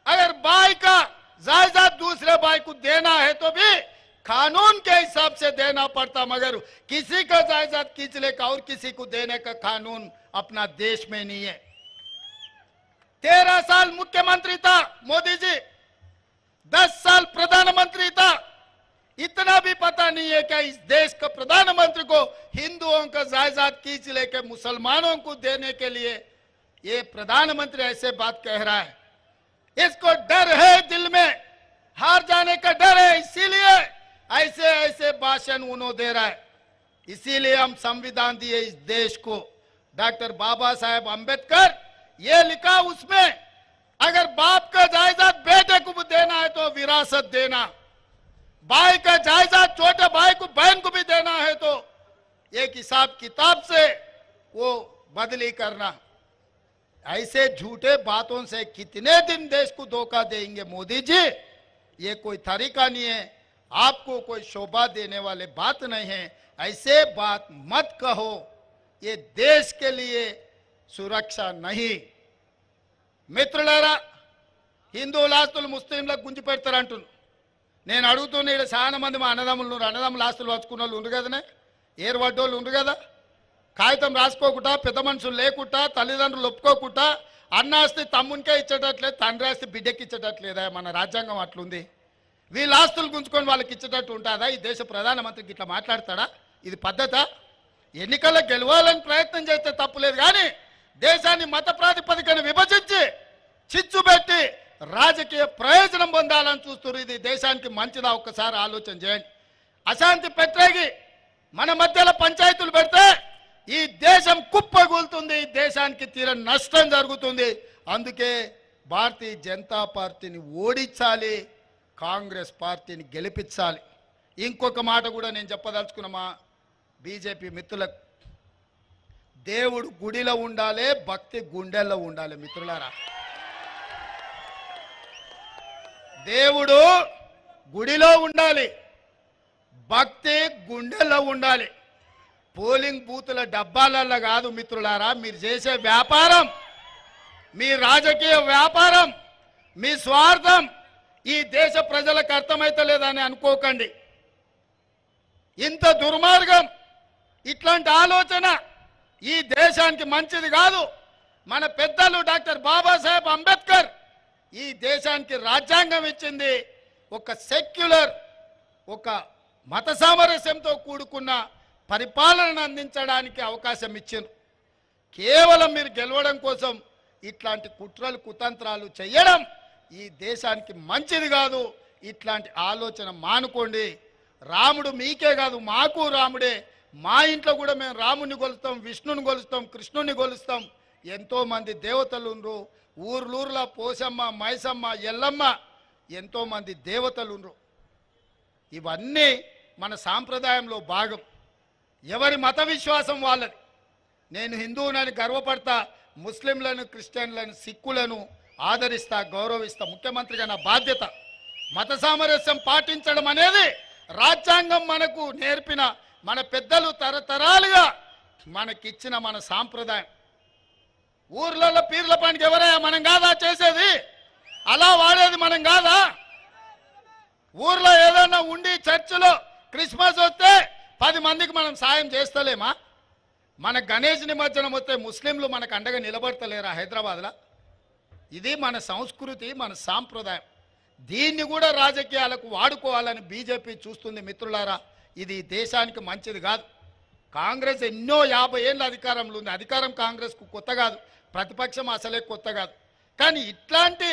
अगर भाई का जायदाद दूसरे भाई को देना है तो भी कानून के हिसाब से देना पड़ता, मगर किसी का जायदाद खींच लेकर और किसी को देने का कानून अपना देश में नहीं है। 13 साल मुख्यमंत्री था मोदी जी, 10 साल प्रधानमंत्री था। इतना भी पता नहीं है कि इस देश का प्रधानमंत्री को हिंदुओं का जायदाद खींच लेकर मुसलमानों को देने के लिए ये प्रधानमंत्री ऐसे बात कह रहा है। इसको डर है, दिल में हार जाने का डर है, इसीलिए ऐसे भाषण उन्होंने दे रहा है। इसीलिए हम संविधान दिए इस देश को। डॉक्टर बाबा साहेब अंबेडकर ये लिखा उसमें, अगर बाप का जायदाद बेटे को भी देना है तो विरासत देना, भाई का जायदाद छोटे भाई को, बहन को भी देना है तो एक हिसाब किताब से वो बदली करना। ऐसे झूठे बातों से कितने दिन देश को धोखा देंगे मोदी जी? ये कोई तरीका नहीं है, आपको कोई शोभा देने वाले बात नहीं है। ऐसे बात मत कहो, ये देश के लिए सुरक्षा नहीं। మిత్రులారా, హిందువుల ఆస్తులు ముస్లింలకు గుంజి పెడతారంటున్నారు. నేను అడుగుతున్నా, ఇక్కడ చాలా మంది మా అన్నదమ్ములు అన్నదమ్ముల ఆస్తులు వచ్చుకున్న వాళ్ళు ఉన్నారు కదనే. ఏర్పడ్డోళ్ళు ఉండ్రు కదా, కాగితం రాసుకోకుండా, పెద్ద మనుషులు లేకుండా, తల్లిదండ్రులు ఒప్పుకోకుండా అన్నాస్తి తమ్మునికే ఇచ్చేటట్లేదు, తండ్రి ఆస్తి బిడ్డకి ఇచ్చేటట్లేదా? మన రాజ్యాంగం అట్లుంది. వీళ్ళ ఆస్తులు గుంజుకొని వాళ్ళకి ఇచ్చేటట్టు ఉంటుందా? ఈ దేశ ప్రధానమంత్రికి ఇట్లా మాట్లాడతాడా? ఇది పద్ధత? ఎన్నికల్లో గెలవాలని ప్రయత్నం చేస్తే తప్పులేదు, కానీ దేశాన్ని మత ప్రాతిపదికన విభజించి చిచ్చు పెట్టి రాజకీయ ప్రయోజనం పొందాలని చూస్తున్నారు. ఇది దేశానికి మంచిదా? ఒక్కసారి ఆలోచన చేయండి. అశాంతి పెట్టేగి మన మధ్యలో పంచాయతీలు పెడితే ఈ దేశం కుప్పగూలుతుంది, ఈ దేశానికి తీరని నష్టం జరుగుతుంది. అందుకే భారతీయ జనతా పార్టీని ఓడించాలి, కాంగ్రెస్ పార్టీని గెలిపించాలి. ఇంకొక మాట కూడా నేను చెప్పదలుచుకున్న మా బీజేపీ మిత్రులకు, దేవుడు గుడిలో ఉండాలి, భక్తి గుండెల్లో ఉండాలి. మిత్రులారా, దేవుడు గుడిలో ఉండాలి, భక్తి గుండెల్లో ఉండాలి. పోలింగ్ బూతుల డబ్బాలల్లో కాదు మిత్రులారా. మీరు చేసే వ్యాపారం, మీ రాజకీయ వ్యాపారం, మీ స్వార్థం ఈ దేశ ప్రజలకు అర్థమైతలేదని అనుకోకండి. ఇంత దుర్మార్గం, ఇట్లాంటి ఆలోచన ఈ దేశానికి మంచిది కాదు. మన పెద్దలు డాక్టర్ బాబాసాహెబ్ అంబేద్కర్ ఈ దేశానికి రాజ్యాంగం ఇచ్చింది. ఒక సెక్యులర్, ఒక మత సామరస్యంతో కూడుకున్న పరిపాలనను అందించడానికి అవకాశం ఇచ్చింది. కేవలం మీరు గెలవడం కోసం ఇట్లాంటి కుట్రలు కుతంత్రాలు చేయడం ఈ దేశానికి మంచిది కాదు. ఇట్లాంటి ఆలోచన మానుకోండి. రాముడు మీకే కాదు, మాకు రాముడే. మా ఇంట్లో కూడా మేము రాముని కొలుస్తాం, విష్ణుని కొలుస్తాం, కృష్ణుని కొలుస్తాం. ఎంతోమంది దేవతలు ఉండ్రు. ఊర్లూర్ల పోసమ్మ, మైసమ్మ, ఎల్లమ్మ, ఎంతోమంది దేవతలు ఉండ్రు. ఇవన్నీ మన సాంప్రదాయంలో భాగం. ఎవరి మత విశ్వాసం వాళ్ళది. నేను హిందువునని గర్వపడతా, ముస్లింలను, క్రిస్టియన్లను, సిక్కులను ఆదరిస్తా, గౌరవిస్తా. ముఖ్యమంత్రిగా నా బాధ్యత మత సామరస్యం పాటించడం అనేది రాజ్యాంగం మనకు నేర్పిన, మన పెద్దలు తరతరాలుగా మనకిచ్చిన మన సాంప్రదాయం. ఊర్లలో పీర్ల పండుగ ఎవరయ్యా? మనం కాదా చేసేది? అలా వాడేది మనం కాదా? ఊర్లో ఏదైనా ఉండి చర్చిలో క్రిస్మస్ వస్తే 10 మందికి మనం సాయం చేస్తలేమా? మన గణేష్ నిమజ్జనం వస్తే ముస్లింలు మనకు అండగా నిలబడతలేరా హైదరాబాద్లో? ఇది మన సంస్కృతి, మన సాంప్రదాయం. దీన్ని కూడా రాజకీయాలకు వాడుకోవాలని బీజేపీ చూస్తుంది. మిత్రులారా, ఇది దేశానికి మంచిది కాదు. కాంగ్రెస్ ఎన్నో 50 ఏళ్ళ అధికారంలో ఉంది. అధికారం కాంగ్రెస్కు కొత్త కాదు, ప్రతిపక్షం అసలే కొత్త కాదు. కానీ ఇట్లాంటి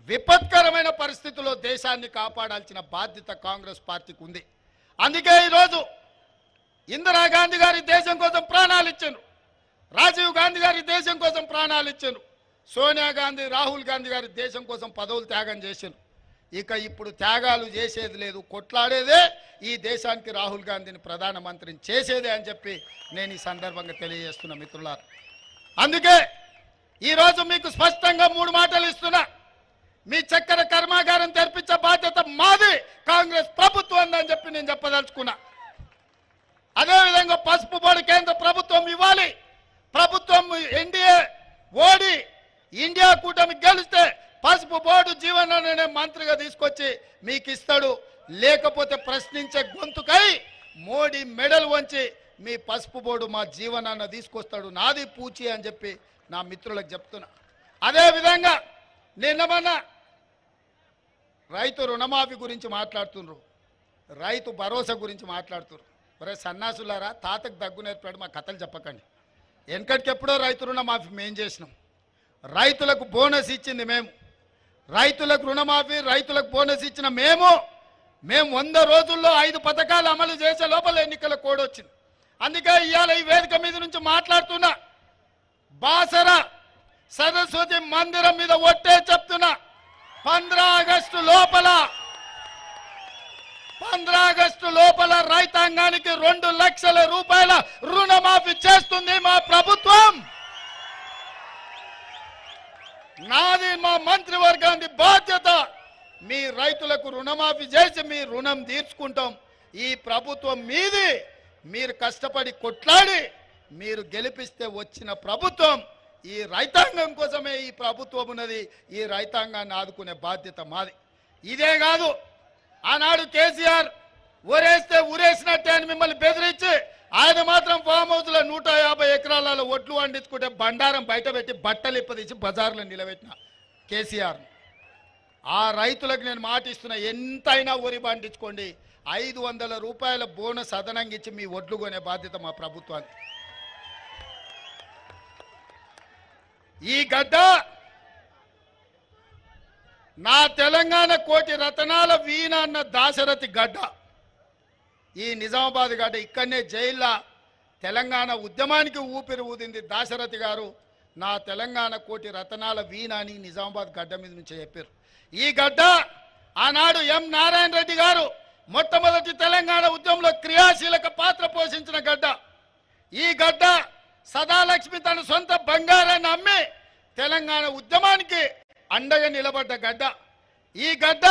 విపత్కరమైన పరిస్థితుల్లో దేశాన్ని కాపాడాల్సిన బాధ్యత కాంగ్రెస్ పార్టీకి ఉంది. అందుకే ఈరోజు ఇందిరాగాంధీ గారి దేశం కోసం ప్రాణాలు ఇచ్చారు, రాజీవ్ గాంధీ గారి దేశం కోసం ప్రాణాలు ఇచ్చారు, సోనియా గాంధీ, రాహుల్ గాంధీ గారి దేశం కోసం పదవులు త్యాగం చేశారు. ఇక ఇప్పుడు త్యాగాలు చేసేది లేదు, కొట్లాడేదే ఈ దేశానికి రాహుల్ గాంధీని ప్రధానమంత్రిని చేసేదే అని చెప్పి నేను ఈ సందర్భంగా తెలియజేస్తున్నా మిత్రులారా. అందుకే ఈరోజు మీకు స్పష్టంగా 3 మాటలు ఇస్తున్నా. మీ చక్కెర కర్మాగారం తెరిపించే బాధ్యత మాది, కాంగ్రెస్ ప్రభుత్వం అని చెప్పి నేను చెప్పదలుచుకున్నా. అదేవిధంగా పసుపు బోర్డు కేంద్ర ప్రభుత్వం ఇవ్వాలి. ప్రభుత్వం ఎన్డీఏ ఓడి ఇండియా కూటమి గెలిస్తే పసుపు బోర్డు జీవన మంత్రిగా తీసుకొచ్చి మీకు ఇస్తాడు. లేకపోతే ప్రశ్నించే గొంతుకై మోడీ మెడల్ వంచి మీ పసుపు బోర్డు మా జీవనాన్ని తీసుకొస్తాడు. నాది పూచి అని చెప్పి నా మిత్రులకు చెప్తున్నా. అదేవిధంగా నిన్నమన్నా రైతు రుణమాఫీ గురించి మాట్లాడుతున్నారు, రైతు భరోసా గురించి మాట్లాడుతున్నారు. ఒరే సన్నాసులారా, తాతకు దగ్గు నేర్పాడు మా కథలు చెప్పకండి. వెనకటికెప్పుడో రైతు రుణమాఫీ మేము చేసినాం. రైతులకు బోనస్ ఇచ్చింది మేము. రైతులకు రుణమాఫీ, రైతులకు బోనస్ ఇచ్చిన మేము 100 రోజుల్లో 5 పథకాలు అమలు చేసే లోపల ఎన్నికల కోడ్ వచ్చింది. అందుకే ఇవాళ ఈ వేదిక మీద నుంచి మాట్లాడుతున్నా. బాసర సరస్వతి మందిరం మీద ఒట్టే చెప్తున్నా, 15 ఆగస్టు లోపల రైతాంగానికి 2 లక్షల రూపాయల రుణమాఫీ చేస్తుంది మా ప్రభుత్వం. నాది, మా మంత్రివర్గానికి బాధ్యత. మీ రైతులకు రుణమాఫీ చేసి మీ రుణం తీర్చుకుంటాం. ఈ ప్రభుత్వం మీది. మీరు కష్టపడి కొట్లాడి మీరు గెలిపిస్తే వచ్చిన ప్రభుత్వం. ఈ రైతాంగం కోసమే ఈ ప్రభుత్వం ఉన్నది. ఈ రైతాంగాన్ని ఆదుకునే బాధ్యత మాది. ఇదే కాదు, ఆనాడు కేసీఆర్ ఊరేస్తే ఊరేసినట్టే అని మిమ్మల్ని బెదిరించి ఆయన మాత్రం ఫామ్ హౌస్ లో 150 ఎకరాలలో ఒట్లు వండించుకుంటే బండారం బయట పెట్టి బట్టలు ఇప్పదీసి బజార్లో నిలబెట్టిన కేసీఆర్. ఆ రైతులకు నేను మాట ఇస్తున్నా, ఎంతైనా వరి పండించుకోండి, 500 రూపాయల బోనస్ అదనంగా ఇచ్చి మీ ఒడ్లు కొనే బాధ్యత మా ప్రభుత్వానికి. ఈ గడ్డ నా తెలంగాణ కోటి రతనాల వీణ అన్న దాశరథి గడ్డ. ఈ నిజామాబాద్ గడ్డ ఇక్కడనే జైల్లో తెలంగాణ ఉద్యమానికి ఊపిరి ఊదింది దాశరథి గారు. నా తెలంగాణ కోటి రతనాల వీణ అని నిజామాబాద్ గడ్డ మీద నుంచి చెప్పారు. ఈ గడ్డ ఆనాడు ఎం నారాయణ రెడ్డి గారు మొట్టమొదటి తెలంగాణ ఉద్యమంలో క్రియాశీలక పాత్ర పోషించిన గడ్డ. ఈ గడ్డ సదాలక్ష్మి తన సొంత బంగారాన్ని అమ్మి తెలంగాణ ఉద్యమానికి అండగా నిలబడ్డ గడ్డ. ఈ గడ్డ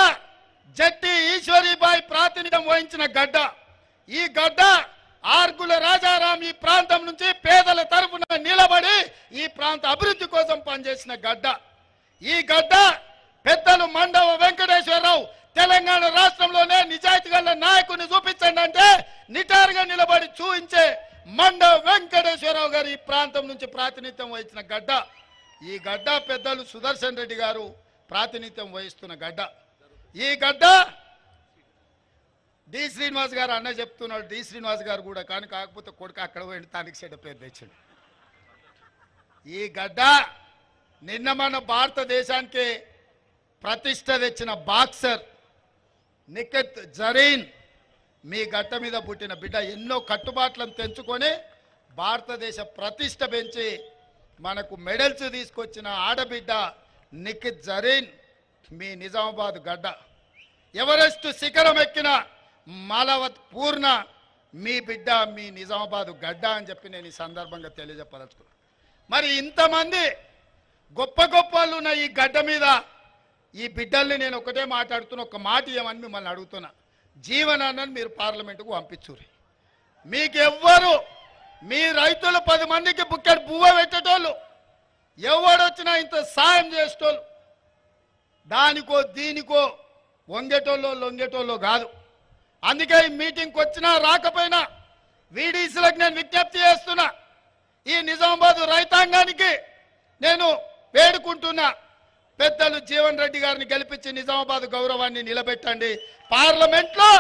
జట్టి ఈశ్వరీబాయి ప్రాతినిధ్యం వహించిన గడ్డ. ఈ గడ్డ ఆర్గుల రాజారాం ఈ ప్రాంతం నుంచి పేదల తరఫున నిలబడి ఈ ప్రాంత అభివృద్ధి కోసం పనిచేసిన గడ్డ. ఈ గడ్డ పెద్దలు మండవ వెంకటేశ్వరరావు తెలంగాణ రాష్ట్రంలోనే నిజాయితీ గల నాయకుని చూపించండి అంటే నిటారుగా నిలబడి చూపించే మండవ వెంకటేశ్వరరావు గారు ఈ ప్రాంతం నుంచి ప్రాతినిధ్యం వహించిన గడ్డ. ఈ గడ్డ పెద్దలు సుదర్శన్ రెడ్డి గారు ప్రాతినిధ్యం వహిస్తున్న గడ్డ. ఈ గడ్డ డి శ్రీనివాస్ గారు అన్న చెప్తున్నాడు, డి శ్రీనివాస్ గారు కూడా కానీ కాకపోతే కొడుకు అక్కడ పోయి తానికి చెడ్డ పేరు తెచ్చాడు. ఈ గడ్డ నిన్న మన భారతదేశానికి ప్రతిష్ట తెచ్చిన బాక్సర్ నిఖత్ జరీన్ మీ గడ్డ మీద పుట్టిన బిడ్డ. ఎన్నో కట్టుబాట్లను తెంచుకొని భారతదేశ ప్రతిష్ట పెంచి మనకు మెడల్స్ తీసుకొచ్చిన ఆడబిడ్డ నిఖత్ జరీన్ మీ నిజామాబాద్ గడ్డ. ఎవరెస్ట్ శిఖరం ఎక్కిన మాలవత్ పూర్ణ మీ బిడ్డ మీ నిజామాబాద్ గడ్డ అని చెప్పి నేను ఈ సందర్భంగా తెలియజెప్పదలుచుకున్నాను. మరి ఇంతమంది గొప్ప గొప్ప వాళ్ళు ఉన్న ఈ గడ్డ మీద ఈ బిడ్డల్ని నేను ఒకటే మాట్లాడుతున్నా, ఒక మాట ఏమని మిమ్మల్ని అడుగుతున్నా. జీవనాన్ని మీరు పార్లమెంటుకు పంపించుర్రి. మీకెవ్వరు మీ రైతులు 10 మందికి బుక్కెడు బువ్వ పెట్టేటోళ్ళు, ఎవడొచ్చినా ఇంత సాయం చేసేటోళ్ళు, దానికో దీనికో వంగేటోళ్ళు లొంగేటోళ్ళు కాదు. అందుకే ఈ మీటింగ్కి వచ్చినా రాకపోయినా వీడీసీలకు నేను విజ్ఞప్తి చేస్తున్నా. ఈ నిజామాబాద్ రైతాంగానికి నేను వేడుకుంటున్నా, పెద్దలు జీవన్ రెడ్డి గారిని గెలిపించి నిజామాబాద్ గౌరవాన్ని నిలబెట్టండి. పార్లమెంట్లో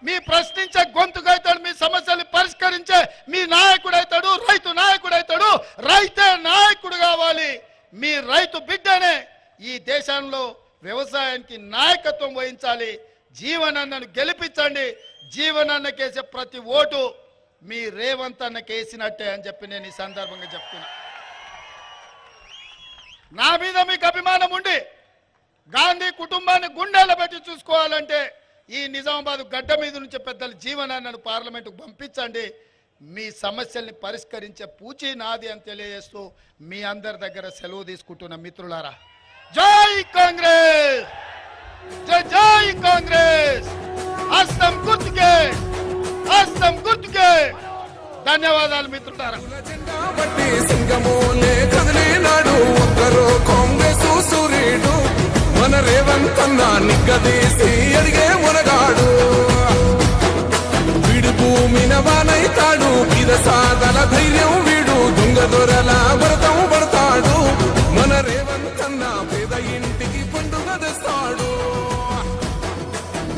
మీ ప్రశ్నించే గొంతుకైతాడు, మీ సమస్యలు పరిష్కరించే మీ నాయకుడు అవుతాడు, రైతు నాయకుడు అవుతాడు. రైతే నాయకుడు కావాలి. మీ రైతు బిడ్డనే ఈ దేశంలో వ్యవసాయానికి నాయకత్వం వహించాలి. జీవనన్నను గెలిపించండి. జీవనన్నకేసే ప్రతి ఓటు మీ రేవంత్ అన్నకేసినట్టే అని చెప్పి నేను ఈ సందర్భంగా చెప్తున్నా. నా మీద మీకు అభిమానం ఉండి గాంధీ కుటుంబాన్ని గుండెల్లో పెట్టి చూసుకోవాలంటే ఈ నిజామాబాద్ గడ్డ మీద నుంచి పెద్దలు జీవనాన్నను పార్లమెంటుకు పంపించండి. మీ సమస్యల్ని పరిష్కరించే పూచి నాది అని తెలియజేస్తూ మీ అందరి దగ్గర సెలవు తీసుకుంటున్న మిత్రులారా, జై కాంగ్రెస్, జై జై కాంగ్రెస్. హస్తం గుర్తుకే, హస్తం గుర్తుకే. ధన్యవాదాలు మిత్రులారా. సింగమోలే కదిలినాడు ఒక్కరో కాంగ్రెస్ సూర్యుడు, మన రేవంత్ అన్న నిగ్గదీసి అడిగే మునగాడు. వీడు భూమిన వానైతాడు, బీద సాదల ధైర్యం వీడు, దొంగ దొరల భరతం పడతాడు. మన రేవంత్ అన్న పేద ఇంటికి పండుగ తెస్తాడు.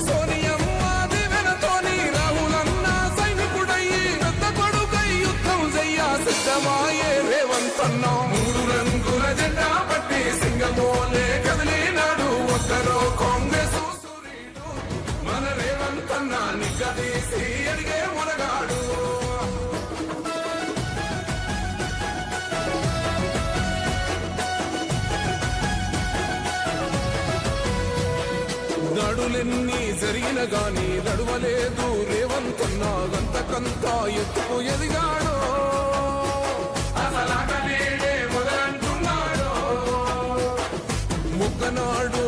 సోనియమ్మ దివెనతోని రాహులన్న సైనికుడయ్యి పెద్ద కొడుకై యుద్ధం చెయ్య సిద్ధమాయే రేవంత్ అన్న. 3 రంగుల జెండా పట్టి సింగమోలే కదిలినాడు ఒక్కరో కాంగ్రెస్ సూర్యుడు, మన రేవంత్ అన్న నిగ్గదీసి అడిగే మునగాడు. నడులెన్ని జరిగిన గాని నడువలేదు రేవంత్ అన్న, గంతకంత ఎత్తుకు ఎదిగాడు. అసలాగ నేడే మొదలంటున్నాడు. ముక్కనాడు